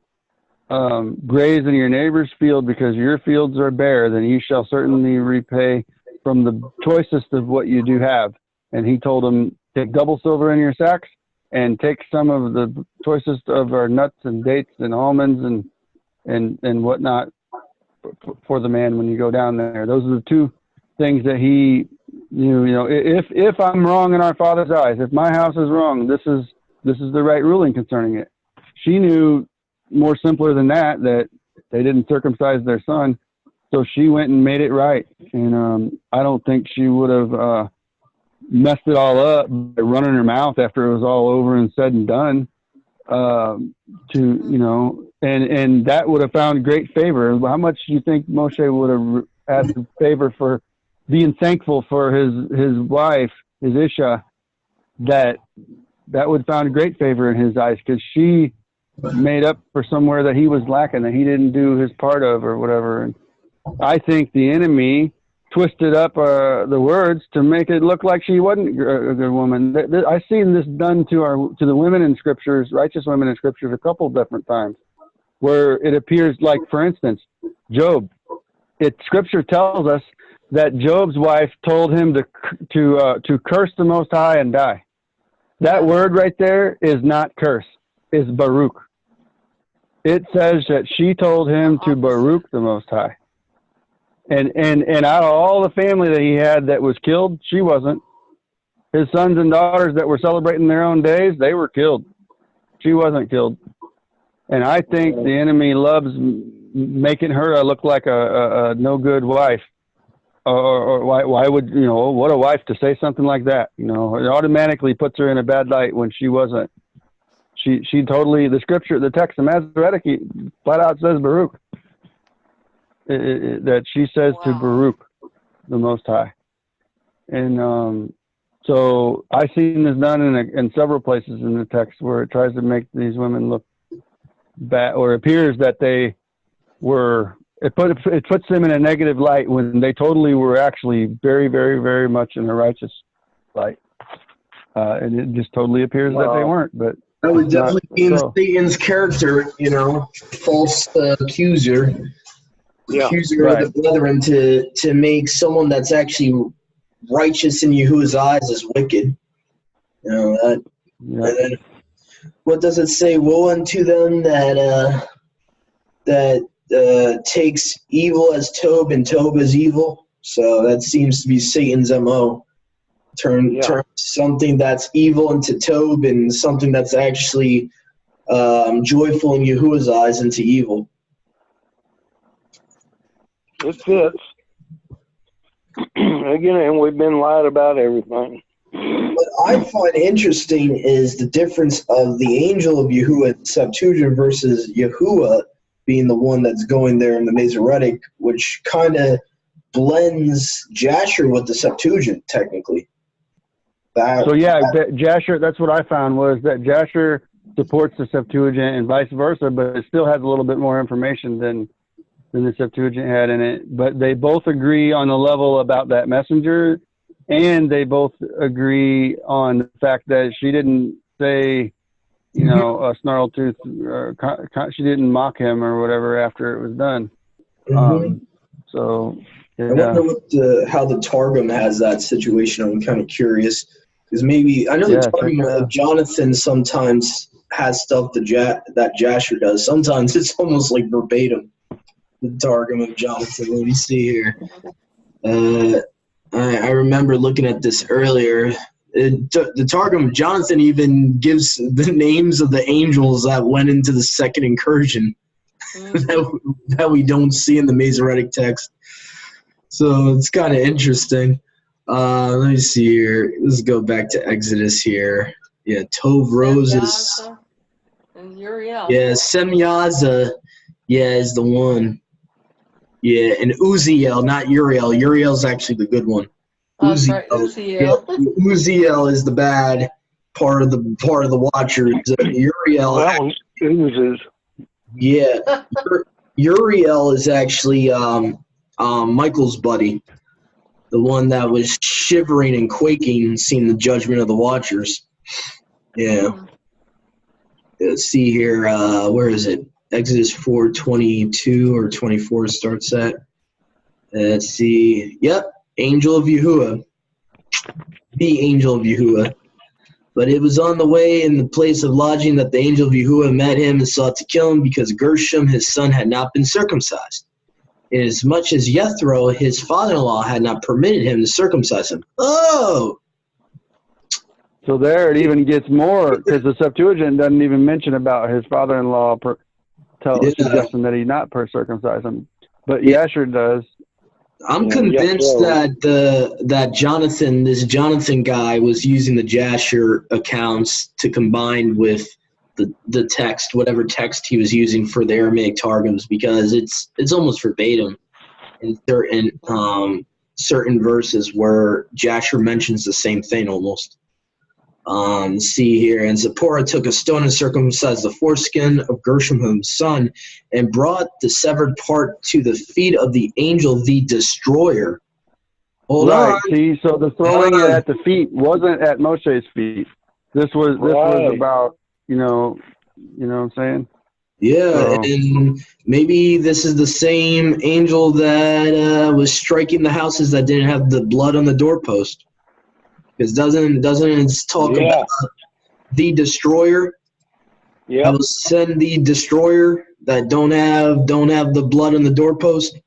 graze in your neighbor's field because your fields are bare, then you shall certainly repay from the choicest of what you do have. And he told them, take double silver in your sacks, and take some of the choicest of our nuts and dates and almonds and whatnot for the man when you go down there. Those are the two things that he knew. If I'm wrong in our Father's eyes, if my house is wrong, this is the right ruling concerning it. She knew more simpler than that they didn't circumcise their son, so she went and made it right. And I don't think she would have messed it all up by running her mouth after it was all over and said and done, and that would have found great favor. How much do you think Moshe would have had favor for being thankful for his wife, his Isha, that would have found great favor in his eyes, because she made up for somewhere that he was lacking, that he didn't do his part of or whatever. And I think the enemy twisted up the words to make it look like she wasn't a good woman. I've seen this done to the women in scriptures, righteous women in scriptures, a couple different times, where it appears like, for instance, Job. Scripture tells us that Job's wife told him to curse the Most High and die. That word right there is not curse, it's Baruch. It says that she told him to Baruch the Most High. And out of all the family that he had that was killed, she wasn't. His sons and daughters that were celebrating their own days, they were killed. She wasn't killed. And I think the enemy loves making her look like a no good wife. or why would, what a wife to say something like that, it automatically puts her in a bad light when she wasn't. She totally, the scripture, the text of Masoretic flat out says Baruch. That she says to Baruch, the Most High. And so I've seen this done in several places in the text where it tries to make these women look bad, or appears that they were, it puts them in a negative light when they totally were actually very, very, very much in a righteous light. And it just totally appears that they weren't. But that would definitely be in Satan's character, false accuser. Accuser of the brethren to make someone that's actually righteous in Yahuwah's eyes as wicked. And then, what does it say? Woe unto them that takes evil as Tob and Tob as evil. So that seems to be Satan's MO. Turn something that's evil into Tob, and something that's actually joyful in Yahuwah's eyes into evil. It fits. Again, and we've been lied about everything. What I find interesting is the difference of the angel of Yahuwah, Septuagint, versus Yahuwah being the one that's going there in the Masoretic, which kind of blends Jasher with the Septuagint, technically. Jasher, that's what I found, was that Jasher supports the Septuagint and vice versa, but it still has a little bit more information than the Septuagint had in it. But they both agree on the level about that messenger, and they both agree on the fact that she didn't say, a snarl tooth, she didn't mock him or whatever after it was done. I wonder how the Targum has that situation. I'm kind of curious, because maybe I know the Targum of Jonathan sometimes has stuff that Jasher does. Sometimes it's almost like verbatim. The Targum of Jonathan. Let me see here. I remember looking at this earlier. The Targum of Jonathan even gives the names of the angels that went into the second incursion that we don't see in the Masoretic text. So it's kind of interesting. Let me see here. Let's go back to Exodus here. Yeah, Tov Roses. And Uriel. Yeah, Semyaza. Yeah, is the one. Yeah, and Uziel, not Uriel. Uriel's actually the good one. That's right, Uziel. Yeah, Uziel is the bad part of the Watchers. Uriel. That one oozes. Yeah, Uriel is actually Michael's buddy, the one that was shivering and quaking, seeing the judgment of the Watchers. Yeah. Let's see here. Where is it? Exodus 4:22 or 24 starts at. Let's see. Yep, angel of Yahuwah. The angel of Yahuwah. But it was on the way in the place of lodging that the angel of Yahuwah met him and sought to kill him, because Gershom, his son, had not been circumcised, inasmuch as Jethro, his father-in-law, had not permitted him to circumcise him. Oh! So there it even gets more, because the Septuagint doesn't even mention about his father-in-law suggesting that he not circumcise him. But Jasher does. I'm convinced that Jonathan, this Jonathan guy, was using the Jasher accounts to combine with the text, whatever text he was using for the Aramaic Targums, because it's almost verbatim in certain verses where Jasher mentions the same thing almost. See here, and Zipporah took a stone and circumcised the foreskin of Gershom his son, and brought the severed part to the feet of the angel, the destroyer. Hold on. See, so the throwing it at the feet wasn't at Moshe's feet. This was about, you know what I'm saying? Yeah, and maybe this is the same angel that was striking the houses that didn't have the blood on the doorpost. Because doesn't it talk about the destroyer? Yeah. I will send the destroyer that don't have the blood on the doorpost.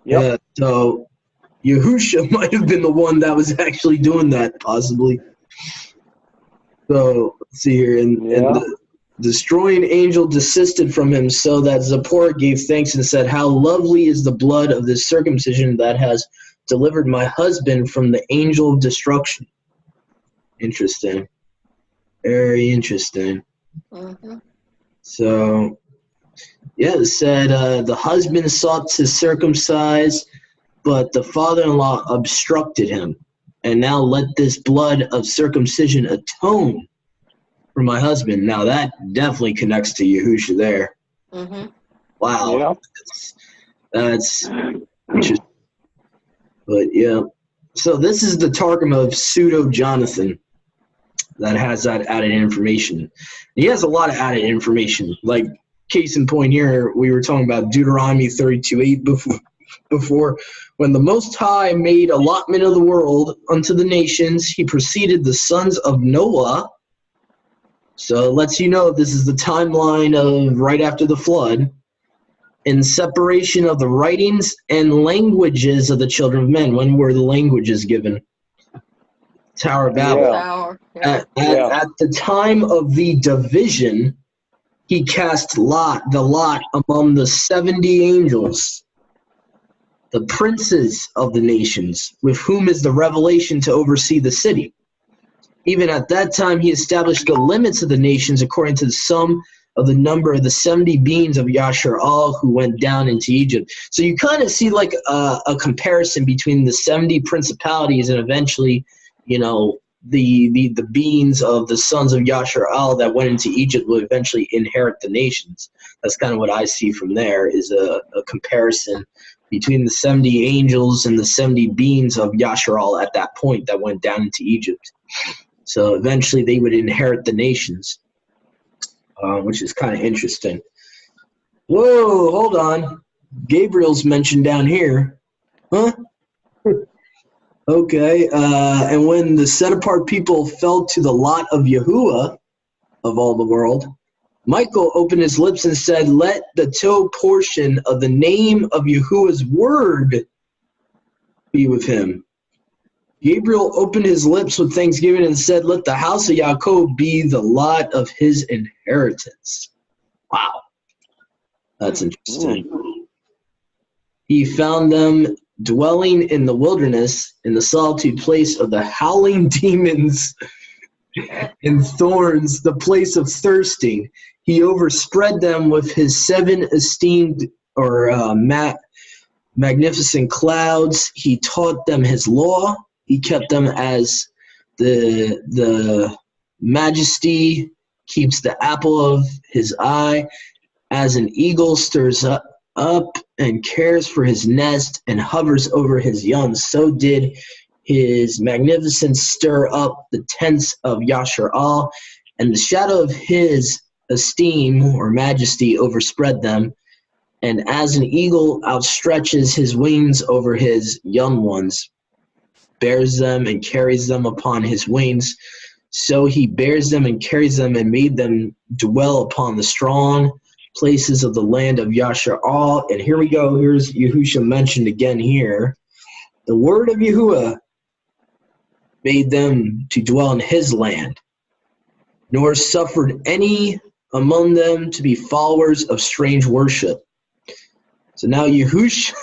Yeah. So Yahusha might have been the one that was actually doing that, possibly. So let's see here, and destroying angel desisted from him, so that Zipporah gave thanks and said, "How lovely is the blood of this circumcision that has delivered my husband from the angel of destruction." Interesting. Very interesting. Mm-hmm. So, yeah, it said the husband sought to circumcise, but the father-in-law obstructed him. And now let this blood of circumcision atone for my husband. Now that definitely connects to Yahusha there. Mm-hmm. Wow. Yeah. That's interesting. But yeah. So this is the Targum of Pseudo-Jonathan that has that added information. He has a lot of added information. Like, case in point here, we were talking about Deuteronomy 32:8 before. When the Most High made allotment of the world unto the nations, he preceded the sons of Noah. So it lets you know this is the timeline of right after the flood. In separation of the writings and languages of the children of men. When were the languages given? Tower of Babel. Yeah. Tower. Yeah. At the time of the division, he cast the lot among the 70 angels, the princes of the nations, with whom is the revelation to oversee the city. Even at that time, he established the limits of the nations according to the sum of the number of the 70 beings of Yashar'al who went down into Egypt. So you kind of see like a comparison between the 70 principalities and eventually, you know, the beings of the sons of Yashar'al that went into Egypt will eventually inherit the nations. That's kind of what I see from there, is a comparison between the 70 angels and the 70 beings of Yashar'al at that point that went down into Egypt. So eventually they would inherit the nations, which is kind of interesting. Whoa, hold on. Gabriel's mentioned down here. Huh? Okay. And when the set-apart people fell to the lot of Yahuwah, of all the world, Michael opened his lips and said, "Let the toe portion of the name of Yahuwah's word be with him." Gabriel opened his lips with thanksgiving and said, "Let the house of Yaakov be the lot of his inheritance." Wow. That's interesting. He found them dwelling in the wilderness, in the solitude place of the howling demons and thorns, the place of thirsting. He overspread them with his 7 esteemed or magnificent clouds. He taught them his law. He kept them as the majesty keeps the apple of his eye, as an eagle stirs up and cares for his nest and hovers over his young. So did his magnificence stir up the tents of Yashar'al, and the shadow of his esteem or majesty overspread them. And as an eagle outstretches his wings over his young ones, bears them and carries them upon his wings, so he bears them and carries them and made them dwell upon the strong places of the land of Yashar'al. And here we go. Here's Yahusha mentioned again here. The word of Yahuwah made them to dwell in his land, nor suffered any among them to be followers of strange worship. So now Yahusha,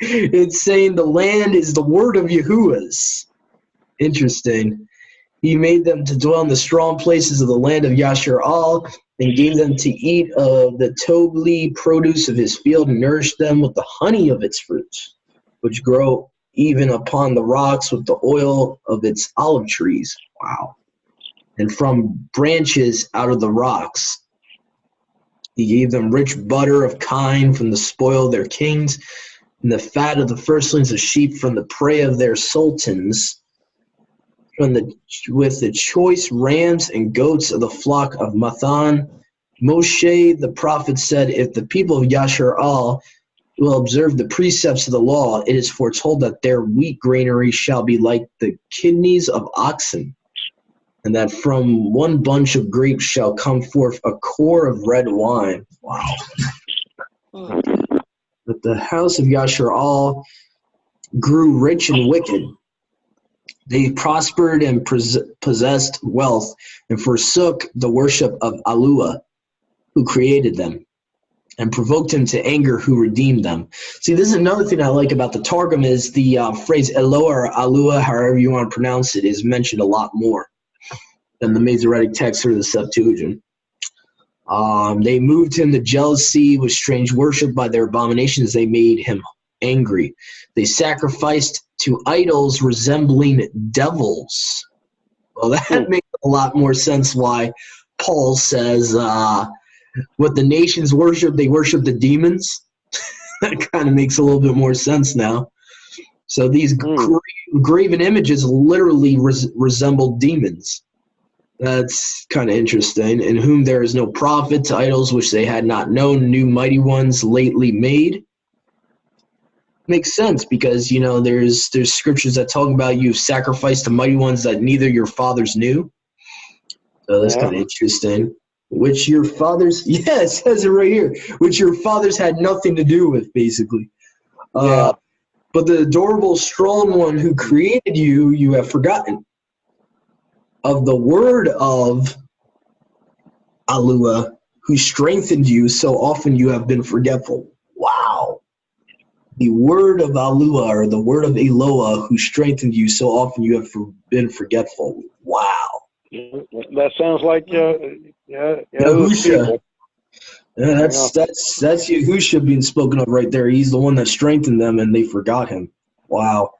it's saying the land is the word of Yahuwah's. Interesting. He made them to dwell in the strong places of the land of Yashar'al, and gave them to eat of the tobli produce of his field, and nourished them with the honey of its fruits, which grow even upon the rocks with the oil of its olive trees. Wow. And from branches out of the rocks. He gave them rich butter of kine from the spoil of their kings, and the fat of the firstlings of sheep from the prey of their sultans, with the choice rams and goats of the flock of Mathan. Moshe the prophet said, "If the people of Yashar'al will observe the precepts of the law, it is foretold that their wheat granary shall be like the kidneys of oxen, and that from one bunch of grapes shall come forth a core of red wine." Wow. But the house of Yashar'al grew rich and wicked. They prospered and possessed wealth, and forsook the worship of Alua, who created them, and provoked him to anger who redeemed them. See, this is another thing I like about the Targum is the phrase Eloah or Alua, however you want to pronounce it, is mentioned a lot more than the Masoretic text or the Septuagint. They moved him to jealousy with strange worship. By their abominations they made him angry. They sacrificed to idols resembling devils. Well, that makes a lot more sense why Paul says what the nations worship, they worship the demons. That kind of makes a little bit more sense now. So these graven images literally resemble demons. That's kind of interesting. In whom there is no prophet, to idols which they had not known, new mighty ones lately made. Makes sense because, you know, there's scriptures that talk about you sacrifice to mighty ones that neither your fathers knew. So that's kind of interesting. Which your fathers, yeah, it says it right here, which your fathers had nothing to do with, basically. But the adorable, strong one who created you, you have forgotten. Of the word of Alua, who strengthened you, so often you have been forgetful. Wow. The word of Alua, or the word of Eloah, who strengthened you, so often you have been forgetful. Wow. That sounds like Yahusha. Yeah, that's Yahusha being spoken of right there. He's the one that strengthened them, and they forgot him. Wow.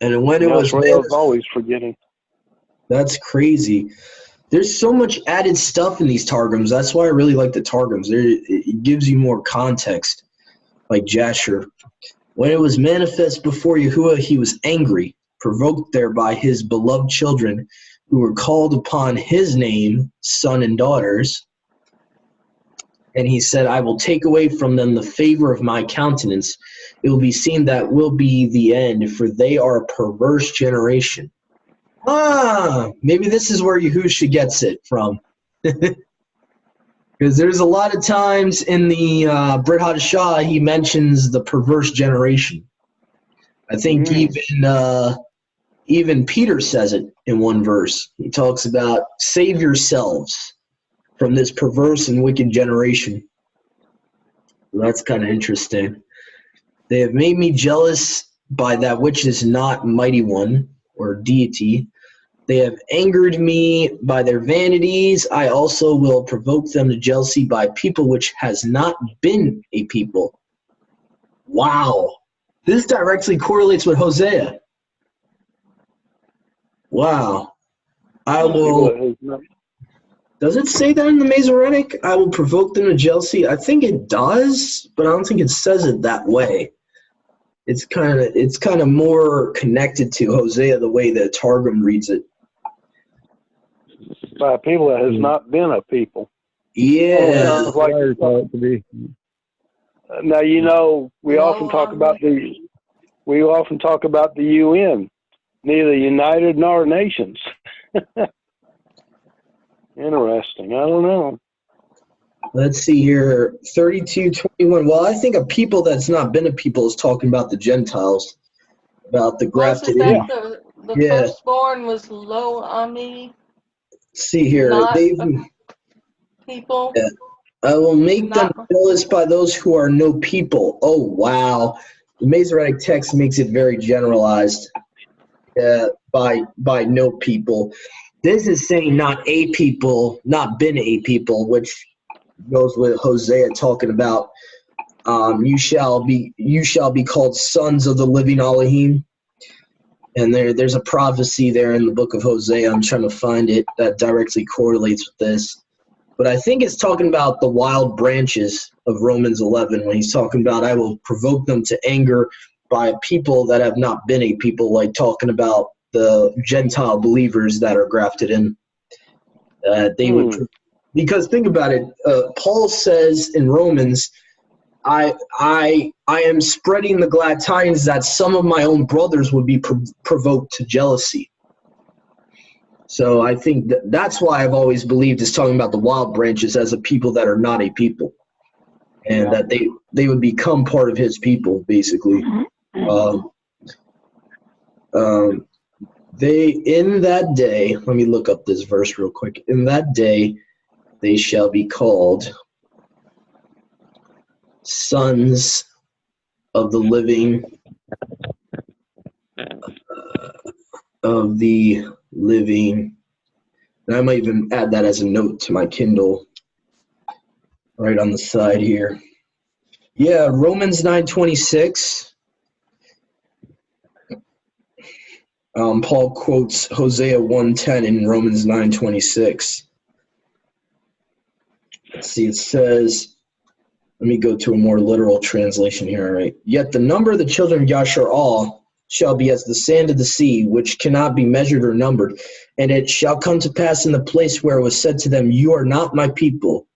And when it was always forgetting. That's crazy. There's so much added stuff in these Targums. That's why I really like the Targums. It gives you more context, like Jasher. When it was manifest before Yahuwah, he was angry, provoked thereby his beloved children, who were called upon his name, son and daughters. And he said, I will take away from them the favor of my countenance. It will be seen that will be the end, for they are a perverse generation. Maybe this is where Yahusha gets it from. Because there's a lot of times in the Brit Hadashah, he mentions the perverse generation. I think even Peter says it in one verse. He talks about, save yourselves from this perverse and wicked generation. That's kind of interesting. They have made me jealous by that which is not mighty one, or deity. They have angered me by their vanities. I also will provoke them to jealousy by people which has not been a people. Wow. This directly correlates with Hosea. Wow. I will... Does it say that in the Masoretic? I will provoke them to jealousy. I think it does, but I don't think it says it that way. It's kind of more connected to Hosea the way the Targum reads it. By a people that has not been a people. Yeah. Now, you know, we often talk about the UN, neither United nor Nations. Interesting. I don't know. Let's see here. 32:21. Well, I think a people that's not been a people is talking about the Gentiles, about the grafted in. The firstborn was Lo Ami. See here. People. Yeah. I will make them jealous by those who are no people. Oh, wow. The Masoretic text makes it very generalized by no people. This is saying not a people, not been a people, which goes with Hosea talking about you shall be called sons of the living Elohim. And there's a prophecy there in the book of Hosea. I'm trying to find it that directly correlates with this. But I think it's talking about the wild branches of Romans 11 when he's talking about I will provoke them to anger by a people that have not been a people, like talking about the Gentile believers that are grafted in. They would, because think about it. Paul says in Romans, I am spreading the glad tidings that some of my own brothers would be provoked to jealousy. So I think that's why I've always believed it's talking about the wild branches as a people that are not a people, and that they would become part of his people, basically. They, in that day, let me look up this verse real quick. In that day, they shall be called sons of the living, And I might even add that as a note to my Kindle right on the side here. Yeah, Romans 9:26. Paul quotes Hosea 1:10 in Romans 9:26. Let's see, it says, let me go to a more literal translation here, all right? Yet the number of the children of Yashar'al shall be as the sand of the sea, which cannot be measured or numbered. And it shall come to pass in the place where it was said to them, you are not my people.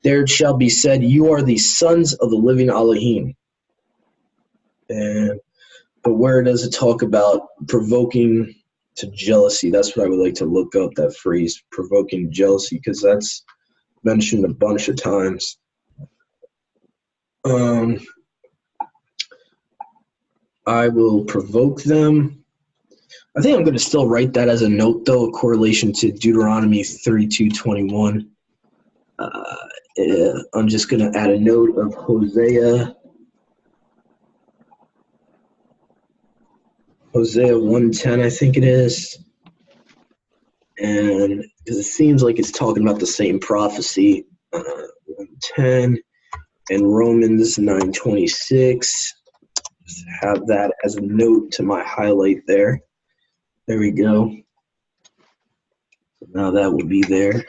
There it shall be said, you are the sons of the living Elohim. But where does it talk about provoking to jealousy? That's what I would like to look up, that phrase, provoking jealousy, because that's mentioned a bunch of times. I will provoke them. I think I'm going to still write that as a note, though, a correlation to Deuteronomy 32:21. I'm just going to add a note of Hosea 1:10, I think it is. And because it seems like it's talking about the same prophecy, 1:10, and Romans 9:26. Just have that as a note to my highlight there. There we go. Now that will be there.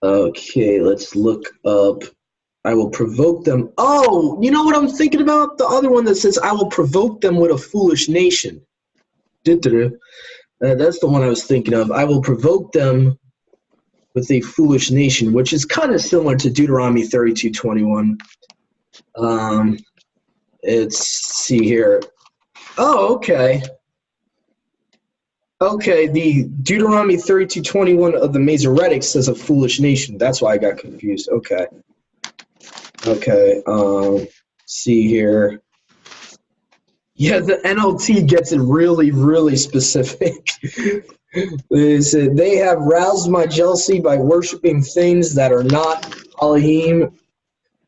Okay, let's look up. I will provoke them. Oh, you know what I'm thinking about? The other one that says, I will provoke them with a foolish nation. That's the one I was thinking of. I will provoke them with a foolish nation, which is kind of similar to Deuteronomy 32:21. Let's see here. Oh, okay. Okay, the Deuteronomy 32:21 of the Masoretic says a foolish nation. That's why I got confused. Okay. See here. Yeah, the NLT gets it really, really specific. They said, they have roused my jealousy by worshiping things that are not Elohim.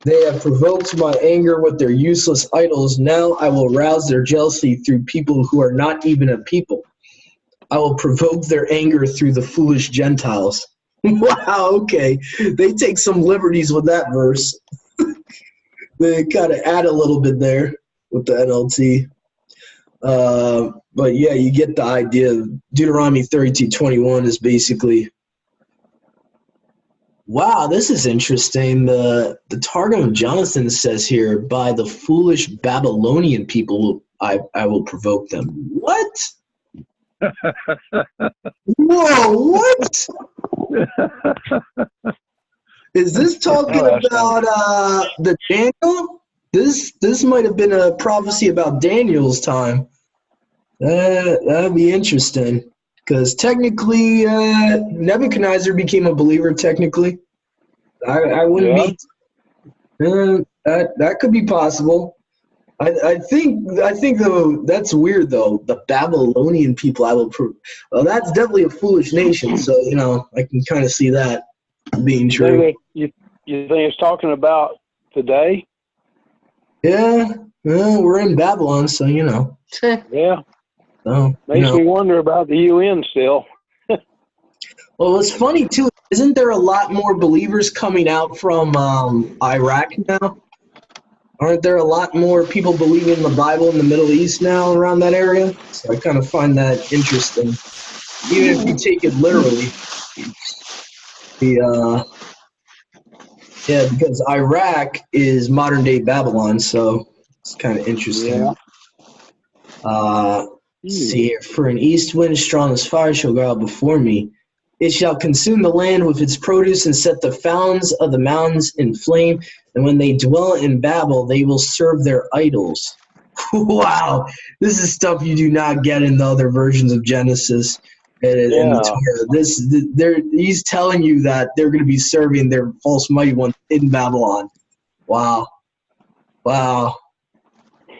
They have provoked my anger with their useless idols. Now I will rouse their jealousy through people who are not even a people. I will provoke their anger through the foolish Gentiles. Wow, okay. They take some liberties with that verse. They kind of add a little bit there with the NLT. But yeah, you get the idea. Deuteronomy 32:21 is basically, wow, this is interesting. The Targum of Jonathan says here, by the foolish Babylonian people, I will provoke them. What? Whoa, what? Is this talking about the Daniel? This might have been a prophecy about Daniel's time. That'd be interesting, because technically Nebuchadnezzar became a believer. Technically, I wouldn't be. That could be possible. I think though that's weird though. The Babylonian people, well, that's definitely a foolish nation. So I can kind of see that being true. You think it's talking about today? Yeah, well, we're in Babylon, so Yeah. So Makes me wonder about the UN still. Well, it's funny too. Isn't there a lot more believers coming out from Iraq now? Aren't there a lot more people believing in the Bible in the Middle East now around that area? So I kind of find that interesting. Even if you take it literally. Because Iraq is modern day Babylon, so it's kind of interesting. Yeah. See here, for an east wind strong as fire shall go out before me. It shall consume the land with its produce and set the fountains of the mountains in flame. And when they dwell in Babel, they will serve their idols. Wow, this is stuff you do not get in the other versions of Genesis and the Torah. He's telling you that they're going to be serving their false mighty one in Babylon. Wow.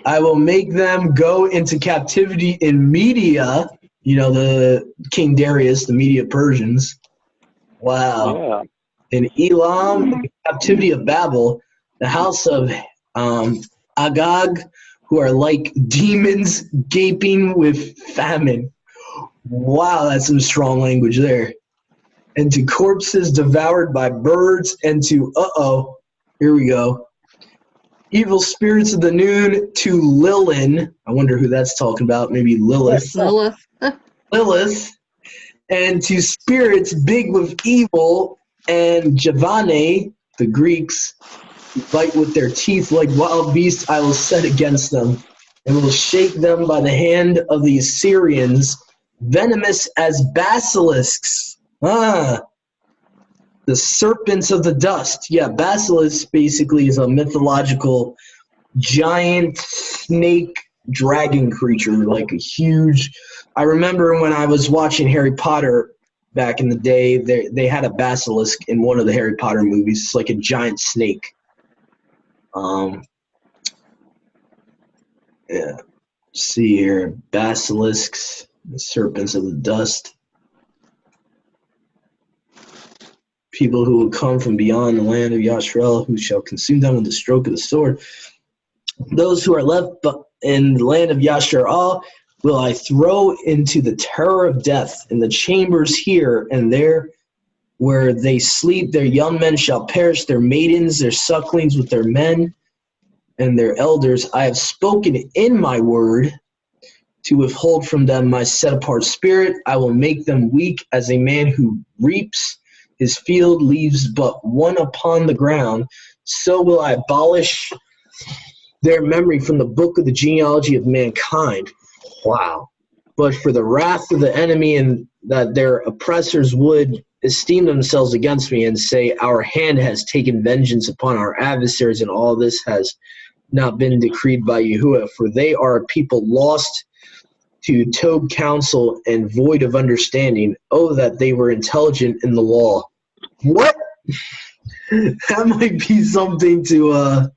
I will make them go into captivity in Media. The King Darius, the Media Persians. Wow. In Elam, in captivity of Babel, the house of Agag, who are like demons gaping with famine. Wow, that's some strong language there. And to corpses devoured by birds, and to, here we go, evil spirits of the noon, to Lilin. I wonder who that's talking about. Maybe Lilith. Lilith. And to spirits big with evil, and Javane, the Greeks, bite with their teeth like wild beasts, I will set against them, and will shake them by the hand of the Assyrians, venomous as basilisks. The serpents of the dust. Yeah, basilisk basically is a mythological giant snake dragon creature, like a huge. I remember when I was watching Harry Potter back in the day, they had a basilisk in one of the Harry Potter movies. It's like a giant snake. Yeah. See here, basilisks, the serpents of the dust. People who will come from beyond the land of Yashrael, who shall consume them with the stroke of the sword. Those who are left in the land of Yashrael will I throw into the terror of death. In the chambers here and there where they sleep, their young men shall perish, their maidens, their sucklings with their men, and their elders. I have spoken in my word to withhold from them my set-apart spirit. I will make them weak as a man who reaps his field leaves but one upon the ground. So will I abolish their memory from the book of the genealogy of mankind. Wow. But for the wrath of the enemy, and that their oppressors would esteem themselves against me and say, our hand has taken vengeance upon our adversaries, and all this has not been decreed by Yahuwah, for they are a people lost to Tob counsel and void of understanding. Oh, that they were intelligent in the law. What? That might be something to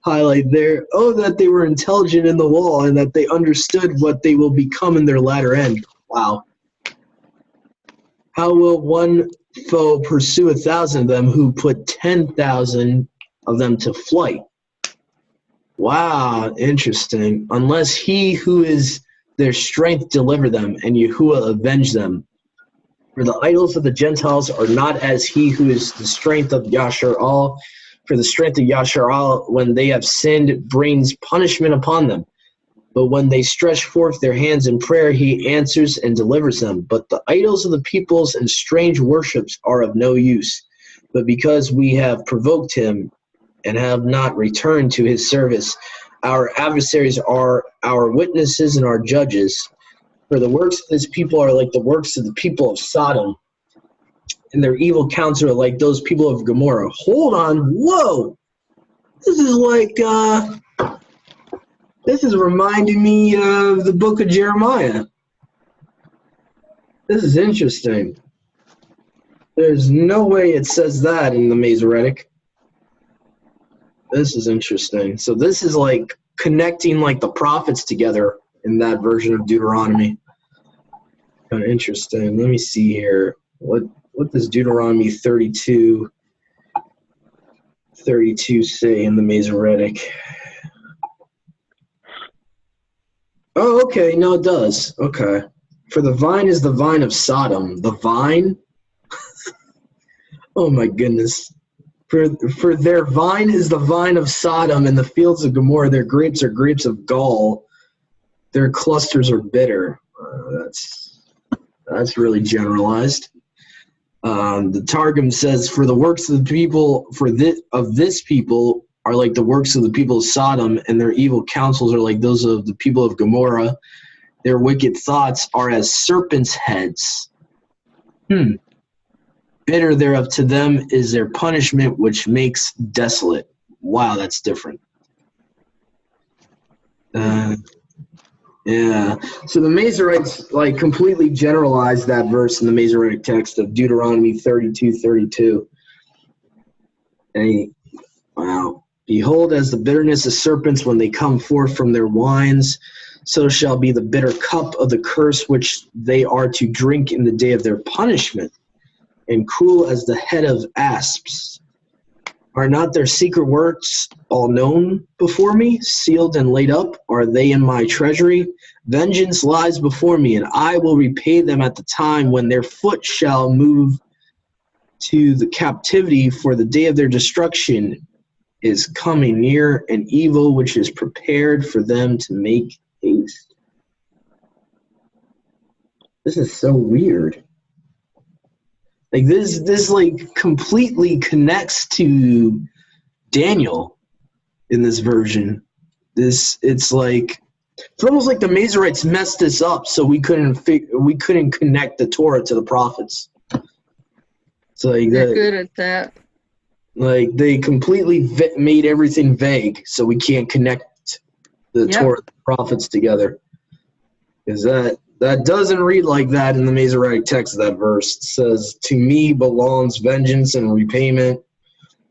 highlight there. Oh, that they were intelligent in the law and that they understood what they will become in their latter end. Wow. How will one foe pursue 1,000 of them who put 10,000 of them to flight? Wow, interesting. Unless he who is their strength deliver them, and Yahuwah avenge them. For the idols of the Gentiles are not as he who is the strength of Yasharal. For the strength of Yasharal, when they have sinned, brings punishment upon them. But when they stretch forth their hands in prayer, he answers and delivers them. But the idols of the peoples and strange worships are of no use. But because we have provoked him and have not returned to his service, our adversaries are our witnesses and our judges. For the works of this people are like the works of the people of Sodom, and their evil counts are like those people of Gomorrah. Hold on, whoa! This is like, this is reminding me of the book of Jeremiah. This is interesting. There's no way it says that in the Masoretic. This is interesting. So this is like connecting like the prophets together in that version of Deuteronomy. Kind of interesting. Let me see here. What does Deuteronomy 32 say in the Masoretic? Oh, okay. No, it does. Okay. For the vine is the vine of Sodom. The vine? Oh my goodness. For their vine is the vine of Sodom, and the fields of Gomorrah, their grapes are grapes of gall. Their clusters are bitter. That's really generalized. The Targum says, for the works of the people, of this people are like the works of the people of Sodom, and their evil counsels are like those of the people of Gomorrah. Their wicked thoughts are as serpents' heads. Bitter thereof to them is their punishment, which makes desolate. Wow, that's different. Yeah. So the Masoretes like completely generalized that verse in the Masoretic text of Deuteronomy 32:32. Wow. Behold, as the bitterness of serpents when they come forth from their wines, so shall be the bitter cup of the curse which they are to drink in the day of their punishment. and cruel as the head of asps. Are not their secret works all known before me? Sealed and laid up are they in my treasury? Vengeance lies before me, and I will repay them at the time when their foot shall move to the captivity, for the day of their destruction is coming near, an evil which is prepared for them to make haste. This is so weird. Like this like completely connects to Daniel in this version. It's almost like the Masoretes messed this up, so we couldn't connect the Torah to the prophets. So like They're good at that. Like they completely made everything vague, so we can't connect the Torah and the prophets together. Because that doesn't read like that in the Masoretic text of that verse. It says, "To me belongs vengeance and repayment.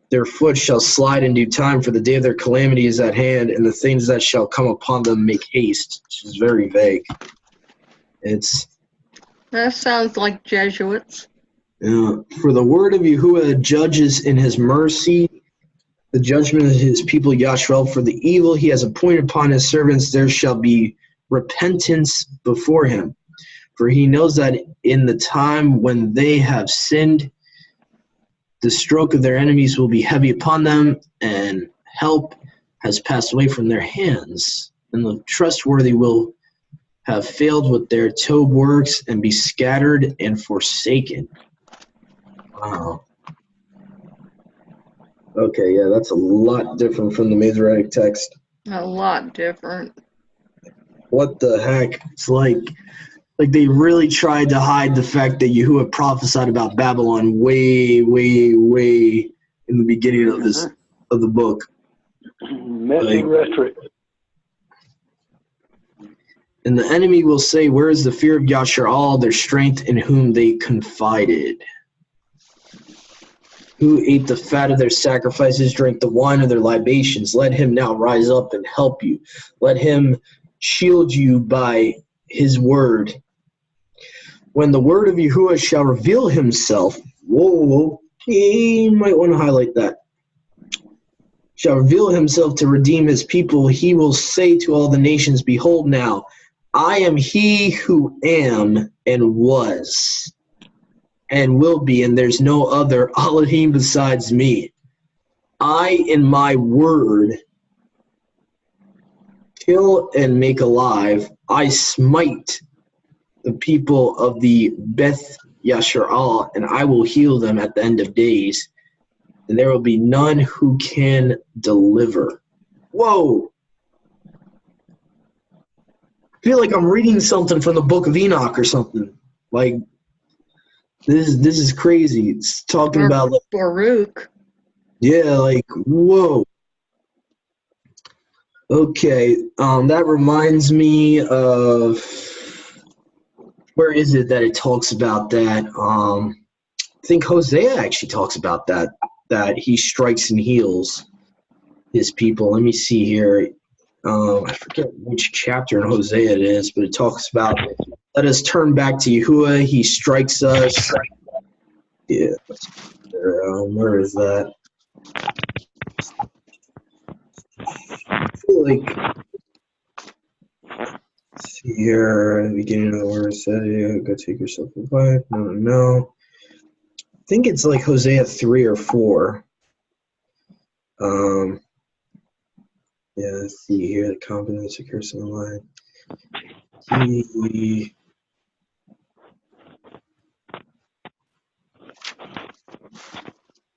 Their foot shall slide in due time, for the day of their calamity is at hand, and the things that shall come upon them make haste," which is very vague. That sounds like Jesuits. For the word of Yahuwah judges in his mercy, the judgment of his people Yashrael, for the evil he has appointed upon his servants, there shall be repentance before him. For he knows that in the time when they have sinned, the stroke of their enemies will be heavy upon them, and help has passed away from their hands. And the trustworthy will have failed with their Tob works and be scattered and forsaken. Wow. Okay, yeah, that's a lot different from the Masoretic text. A lot different. What the heck? It's like they really tried to hide the fact that Yahuwah prophesied about Babylon way, way, way in the beginning of the book. Messy rhetoric. And the enemy will say, "Where is the fear of Yasharal, their strength in whom they confided? Who ate the fat of their sacrifices, drank the wine of their libations? Let him now rise up and help you. Let him shield you by his word. When the word of Yahuwah shall reveal himself," whoa, you might want to highlight that. "Shall reveal himself to redeem his people, he will say to all the nations, Behold now, I am he who am and was and will be, and there's no other Elohim besides me. I, in my word, kill and make alive. I smite the people of the Beth Yasharal, and I will heal them at the end of days, and there will be none who can deliver." Whoa! I feel like I'm reading something from the Book of Enoch or something. Like, this is crazy. It's talking about Baruch. Yeah, like, whoa. Okay, that reminds me of, where is it that it talks about that? I think Hosea actually talks about that he strikes and heals his people. Let me see here. I forget which chapter in Hosea it is, but it talks about, let us turn back to Yahuwah. He strikes us. Yeah, where is that? I feel like, let's see here, at the beginning of the word said, yeah, go take yourself a bite. No. I think it's like Hosea 3 or 4. Yeah, let's see here, the confidence of curse in the line.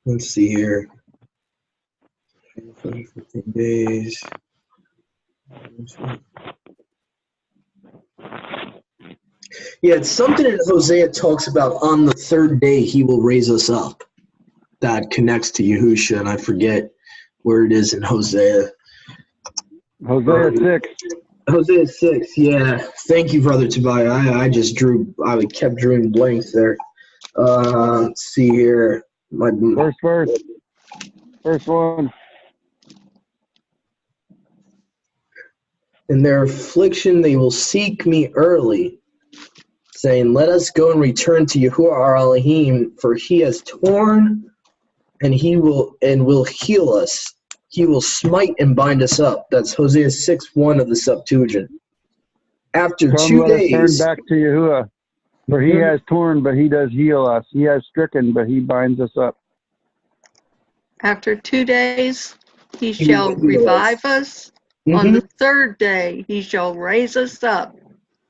Let's see here. 15 days. Yeah, it's something that Hosea talks about, on the third day he will raise us up. That connects to Yahusha, and I forget where it is in Hosea. Hosea 6. Hosea 6, yeah. Thank you, Brother Tobiah. I kept drawing blanks there. Let's see here. First verse. First one. In their affliction they will seek me early. saying, "Let us go and return to Yahuwah our Elohim, for he has torn, and will heal us. He will smite and bind us up." That's Hosea 6:1 of the Septuagint. After Come, 2 let us turn days, back to Yahuwah. For he has torn, but he does heal us. He has stricken, but he binds us up. After 2 days, he He shall will heal us. revive us. On the third day, he shall raise us up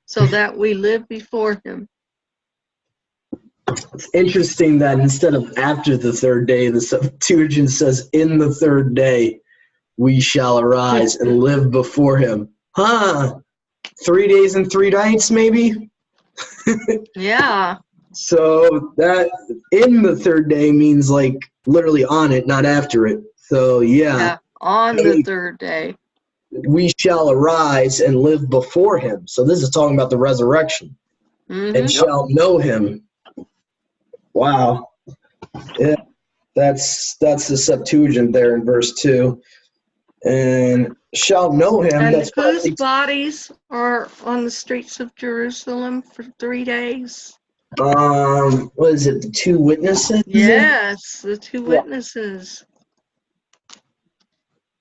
so that we live before him. It's interesting that instead of after the third day, the Septuagint says, "In the third day we shall arise and live before him." 3 days and 3 nights, maybe? Yeah. So that in the third day means like literally on it, not after it. So Yeah. On the third day. we shall arise and live before him. So this is talking about the resurrection. And shall know him. Wow. Yeah, that's the Septuagint there in verse 2. And shall know him. And that's whose bodies are on the streets of Jerusalem for 3 days? What is it, the 2 witnesses? Yes, the 2 witnesses.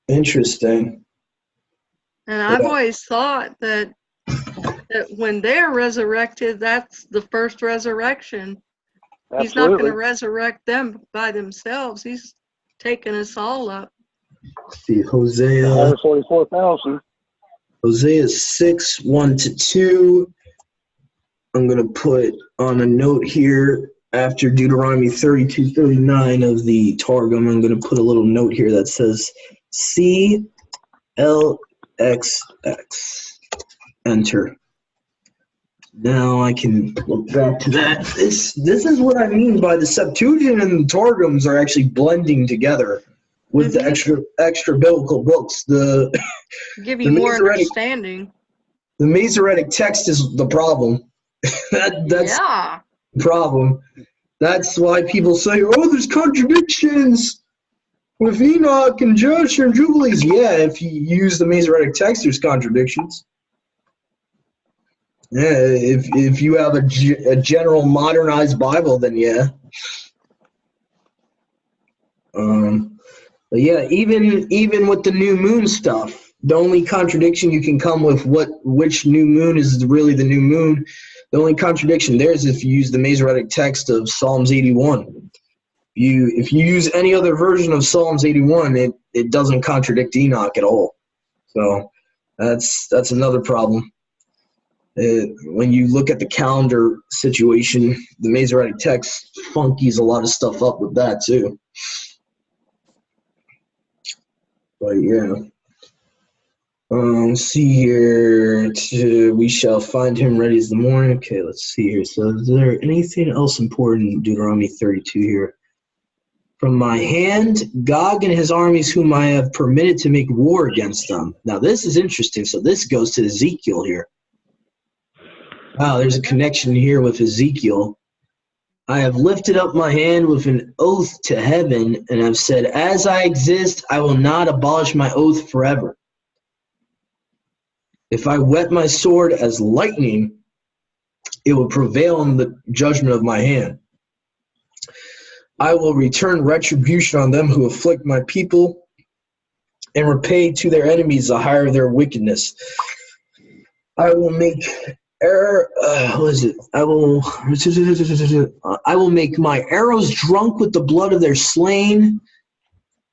Interesting. And I've always thought that when they're resurrected, that's the first resurrection. Absolutely. He's not going to resurrect them by themselves. He's taking us all up. Let's see, Hosea 144,000. Hosea 6:1-2. I'm going to put on a note here after Deuteronomy 32:39 of the Targum. I'm going to put a little note here that says CLXX. Enter. Now I can look back to that. This is what I mean by the Septuagint and the Targums are actually blending together with the extra biblical books. Give you more understanding. The Masoretic text is the problem. That's the problem. That's why people say, "Oh, there's contradictions with Enoch and Joshua and Jubilees." Yeah, if you use the Masoretic text, there's contradictions. Yeah, if you have a general modernized Bible, then yeah. But yeah, even with the new moon stuff, the only contradiction you can come with which new moon is really the new moon. The only contradiction there is if you use the Masoretic text of Psalms 81. If you use any other version of Psalms 81, it doesn't contradict Enoch at all. So that's another problem. When you look at the calendar situation, the Masoretic text funkies a lot of stuff up with that too. But yeah. Let's see here. We shall find him ready as the morning. Okay, let's see here. So is there anything else important in Deuteronomy 32 here? From my hand, Gog and his armies whom I have permitted to make war against them. Now this is interesting. So this goes to Ezekiel here. Wow, there's a connection here with Ezekiel. I have lifted up my hand with an oath to heaven and have said, as I exist, I will not abolish my oath forever. If I whet my sword as lightning, it will prevail in the judgment of my hand. I will return retribution on them who afflict my people and repay to their enemies the hire of their wickedness. I will make I will make my arrows drunk with the blood of their slain,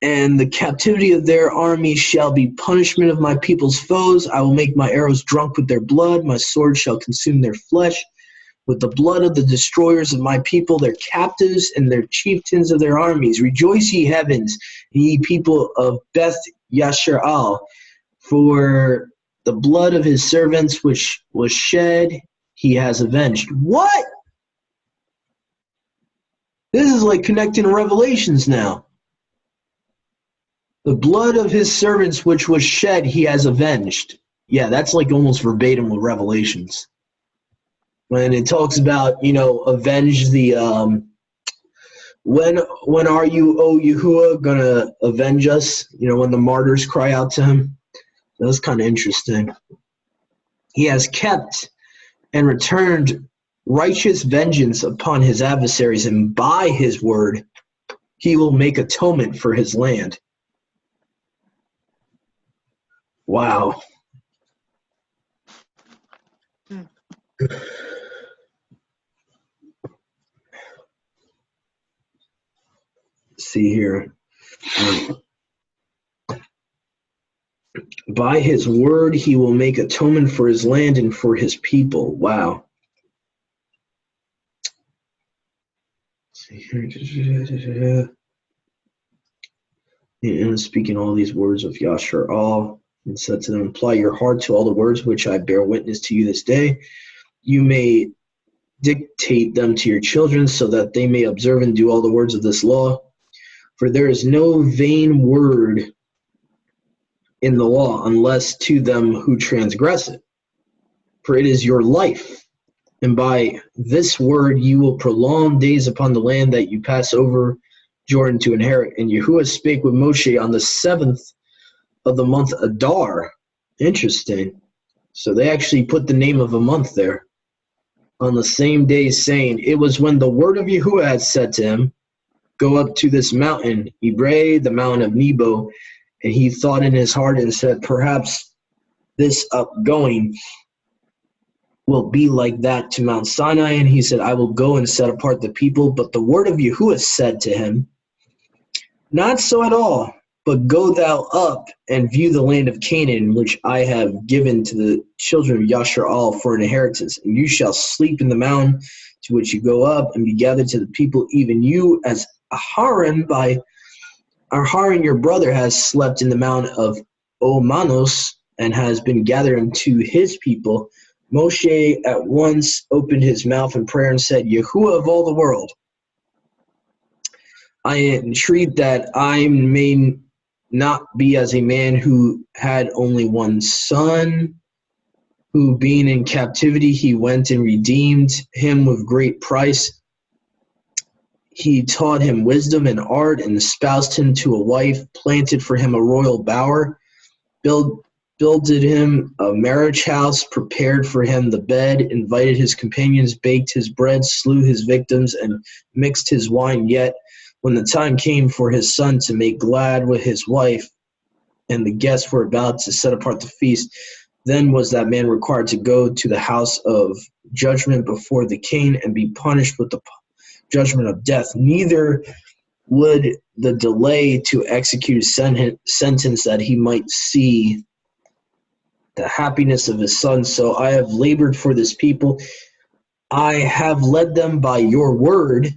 and the captivity of their army shall be punishment of my people's foes. I will make my arrows drunk with their blood. My sword shall consume their flesh with the blood of the destroyers of my people, their captives and their chieftains of their armies. Rejoice, ye heavens, ye people of Beth Yasharal, for the blood of his servants which was shed, he has avenged. What? This is like connecting Revelations now. The blood of his servants which was shed, he has avenged. Yeah, that's like almost verbatim with Revelations. When it talks about, avenge the, when are you, O Yahuwah, gonna avenge us? When the martyrs cry out to him. That was kind of interesting. He has kept and returned righteous vengeance upon his adversaries, and by his word he will make atonement for his land. Wow. See here. By his word he will make atonement for his land and for his people. Wow. See here. And speaking all these words of Yashar'al, and said to them, apply your heart to all the words which I bear witness to you this day. You may dictate them to your children, so that they may observe and do all the words of this law. For there is no vain word in the law, unless to them who transgress it. For it is your life, and by this word you will prolong days upon the land that you pass over Jordan to inherit. And Yahuwah spake with Moshe on the 7th of the month Adar. Interesting. So they actually put the name of a month there. On the same day, saying, it was when the word of Yahuwah had said to him, go up to this mountain, Ebrei, the mountain of Nebo. And he thought in his heart and said, perhaps this upgoing will be like that to Mount Sinai. And he said, I will go and set apart the people. But the word of Yahuwah said to him, not so at all, but go thou up and view the land of Canaan, which I have given to the children of Yashar'al for an inheritance. And you shall sleep in the mountain to which you go up, and be gathered to the people, even you, as Aharon your brother has slept in the mountain of Omanos, and has been gathered unto his people. Moshe at once opened his mouth in prayer and said, Yahuwah of all the world, I entreat that I may not be as a man who had only one son, who being in captivity he went and redeemed him with great price. He taught him wisdom and art, and espoused him to a wife, planted for him a royal bower, builded him a marriage house, prepared for him the bed, invited his companions, baked his bread, slew his victims, and mixed his wine. Yet when the time came for his son to make glad with his wife, and the guests were about to set apart the feast, then was that man required to go to the house of judgment before the king, and be punished with the judgment of death. Neither would the delay to execute his sentence, that he might see the happiness of his son. So I have labored for this people. I have led them by your word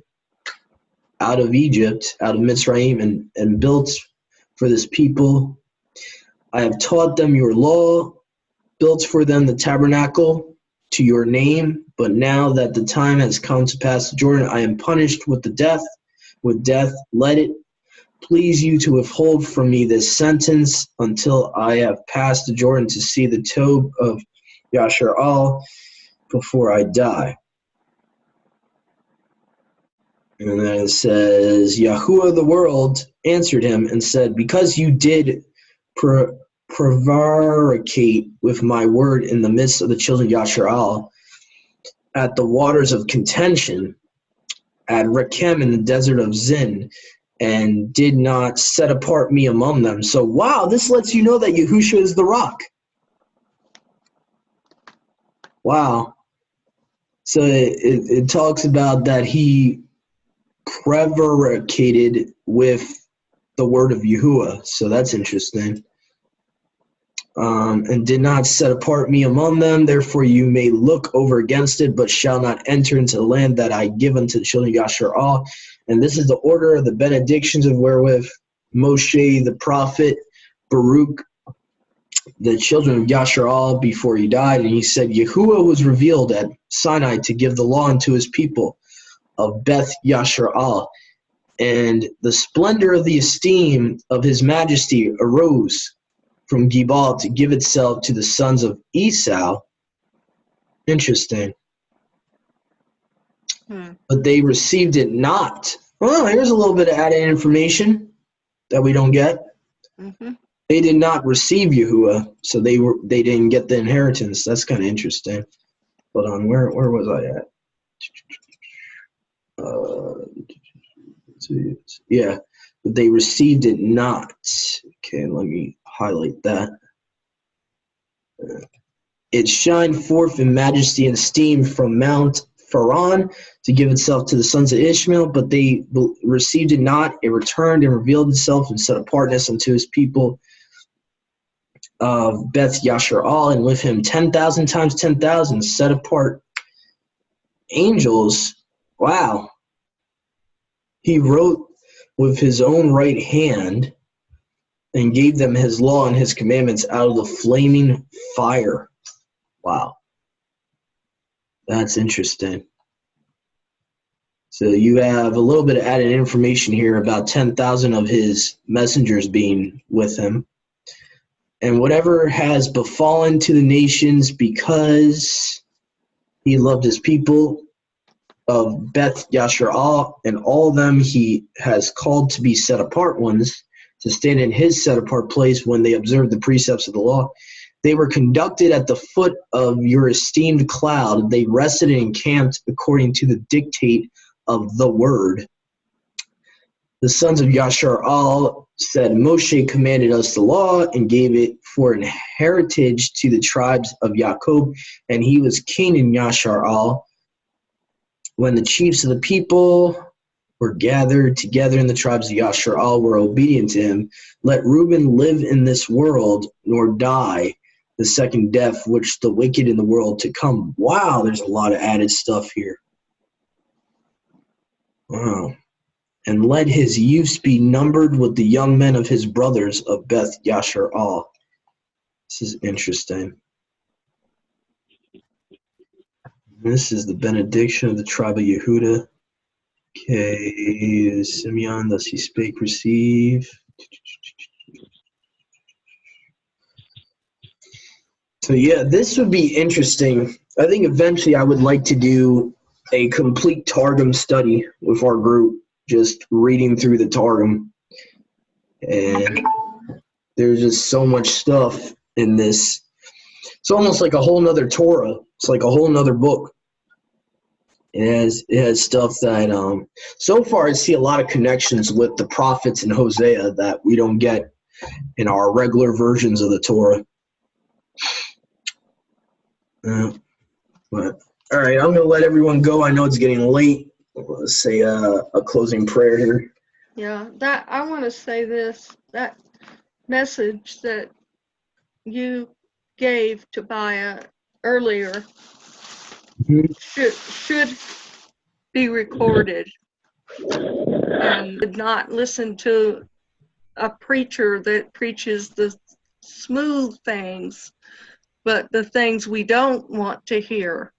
out of Egypt, out of Mitzrayim, and built for this people. I have taught them your law, built for them the tabernacle to your name. But now that the time has come to pass the Jordan, I am punished with death. Let it please you to withhold from me this sentence until I have passed the Jordan to see the Tob of Yashar'al before I die. And then it says, Yahuwah the world answered him and said, because you did prevaricate with my word in the midst of the children of Yashar'al, at the waters of contention, at Rechem in the desert of Zin, and did not set apart me among them. So, wow, this lets you know that Yahusha is the rock. Wow. So it talks about that he prevaricated with the word of Yahuwah. So that's interesting. And did not set apart me among them. Therefore you may look over against it, but shall not enter into the land that I give unto the children of Yashar'al. And this is the order of the benedictions of wherewith Moshe the prophet, Baruch, the children of Yashar'al, before he died. And he said, Yahuwah was revealed at Sinai to give the law unto his people of Beth Yashar'al. And the splendor of the esteem of his majesty arose from Gibal to give itself to the sons of Esau. Interesting. But they received it not. Well, here's a little bit of added information that we don't get. Mm-hmm. They did not receive Yahuwah, so they didn't get the inheritance. That's kind of interesting. Hold on, where was I at? Yeah, but they received it not. Okay, let me highlight that. It shined forth in majesty and esteem from Mount Paran to give itself to the sons of Ishmael, but they received it not. It returned and revealed itself and set apartness unto his people of Beth Yashar'al, and with him 10,000 times 10,000 set apart angels. Wow. He wrote with his own right hand and gave them his law and his commandments out of the flaming fire. Wow. That's interesting. So you have a little bit of added information here about 10,000 of his messengers being with him. And whatever has befallen to the nations because he loved his people of Beth Yashar'al, and all of them he has called to be set apart ones, to stand in his set apart place when they observed the precepts of the law. They were conducted at the foot of your esteemed cloud. They rested and encamped according to the dictate of the word. The sons of Yashar'al said, Moshe commanded us the law and gave it for an heritage to the tribes of Jacob, and he was king in Yashar'al. When the chiefs of the people were gathered together and the tribes of Yashar'al were obedient to him, let Reuben live in this world, nor die the second death, which the wicked in the world to come. Wow, there's a lot of added stuff here. Wow. And let his youths be numbered with the young men of his brothers of Beth Yashar'al. This is interesting. This is the benediction of the tribe of Yehuda. Okay, Simeon, thus he spake, receive. So yeah, this would be interesting. I think eventually I would like to do a complete Targum study with our group, just reading through the Targum. And there's just so much stuff in this. It's almost like a whole nother Torah. It's like a whole nother book. It has stuff that, so far I see a lot of connections with the prophets and Hosea that we don't get in our regular versions of the Torah. But all right, I'm going to let everyone go. I know it's getting late. Let's say a closing prayer here. Yeah, that I want to say this, that message that you gave Tobiah earlier should be recorded, and not listen to a preacher that preaches the smooth things, but the things we don't want to hear.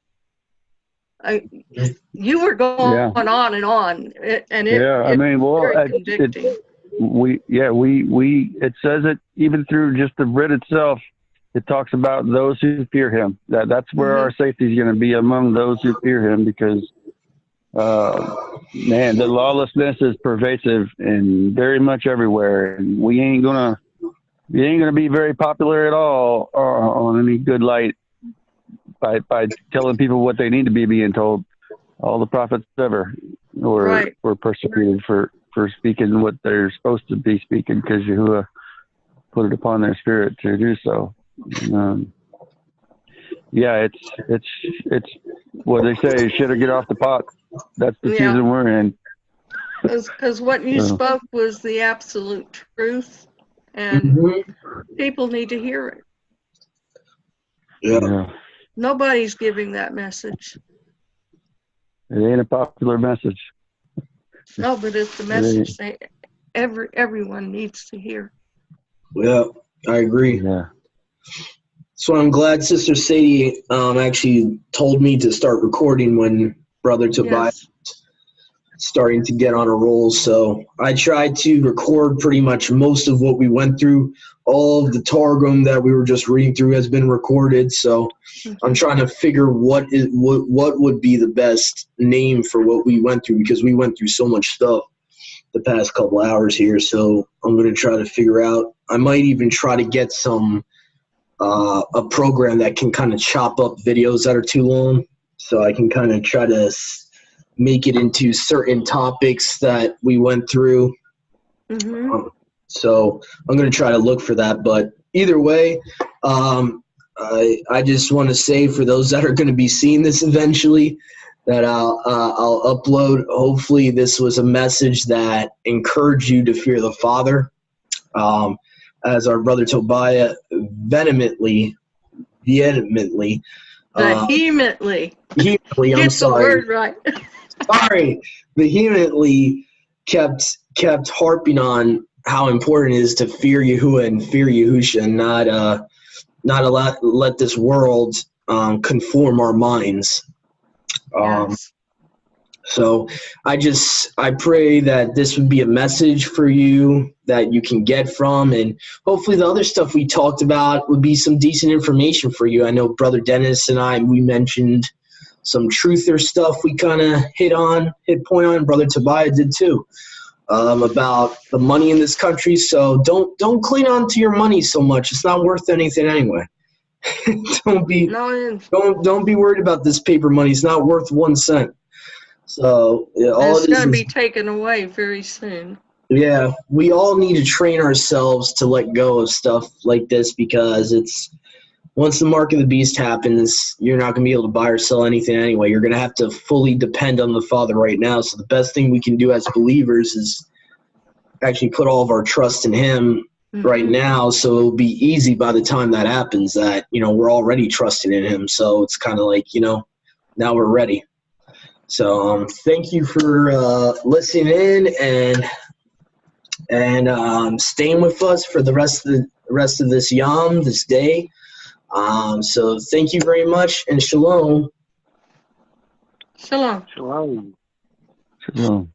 You were going on and on, and very convicting. It says it even through just the writ itself. It talks about those who fear him. That's where our safety is going to be, among those who fear him, because the lawlessness is pervasive and very much everywhere, and we ain't gonna be very popular at all on any good light by telling people what they need to be being told. All the prophets ever were persecuted for speaking what they're supposed to be speaking, because Yahuwah put it upon their spirit to do so. It's what they say, shit or get off the pot. That's the season we're in. Because what you spoke was the absolute truth, and people need to hear it. Yeah. Nobody's giving that message. It ain't a popular message. No, but it's the message everyone needs to hear. Yeah, I agree. Yeah. So I'm glad Sister Sadie actually told me to start recording when Brother Tobias starting to get on a roll. So I tried to record pretty much most of what we went through. All of the Targum that we were just reading through has been recorded. So I'm trying to figure what would be the best name for what we went through, because we went through so much stuff the past couple hours here. So I'm going to try to figure out. I might even try to get some a program that can kind of chop up videos that are too long so I can kind of try to make it into certain topics that we went through. So I'm going to try to look for that. But either way, I just want to say for those that are going to be seeing this eventually, that I'll upload. Hopefully this was a message that encouraged you to fear the Father. As our brother Tobiah vehemently, vehemently. I'm Get sorry. the word right. Sorry, vehemently kept harping on how important it is to fear Yahuwah and fear Yahusha, and not let this world conform our minds. Yes. So I pray that this would be a message for you that you can get from, and hopefully the other stuff we talked about would be some decent information for you. I know Brother Dennis and we mentioned some truther stuff we kind of hit point on. Brother Tobiah did too, about the money in this country. So don't cling on to your money so much. It's not worth anything anyway. Don't be worried about this paper money. It's not worth 1 cent. So it's going to be taken away very soon. Yeah, we all need to train ourselves to let go of stuff like this, because once the mark of the beast happens, you're not going to be able to buy or sell anything anyway. You're going to have to fully depend on the Father right now. So the best thing we can do as believers is actually put all of our trust in Him right now. So it'll be easy by the time that happens that, we're already trusting in Him. So it's kind of like, now we're ready. So thank you for listening in and staying with us for the rest of this Yom, this day. So thank you very much, and shalom. Shalom. Shalom. Shalom.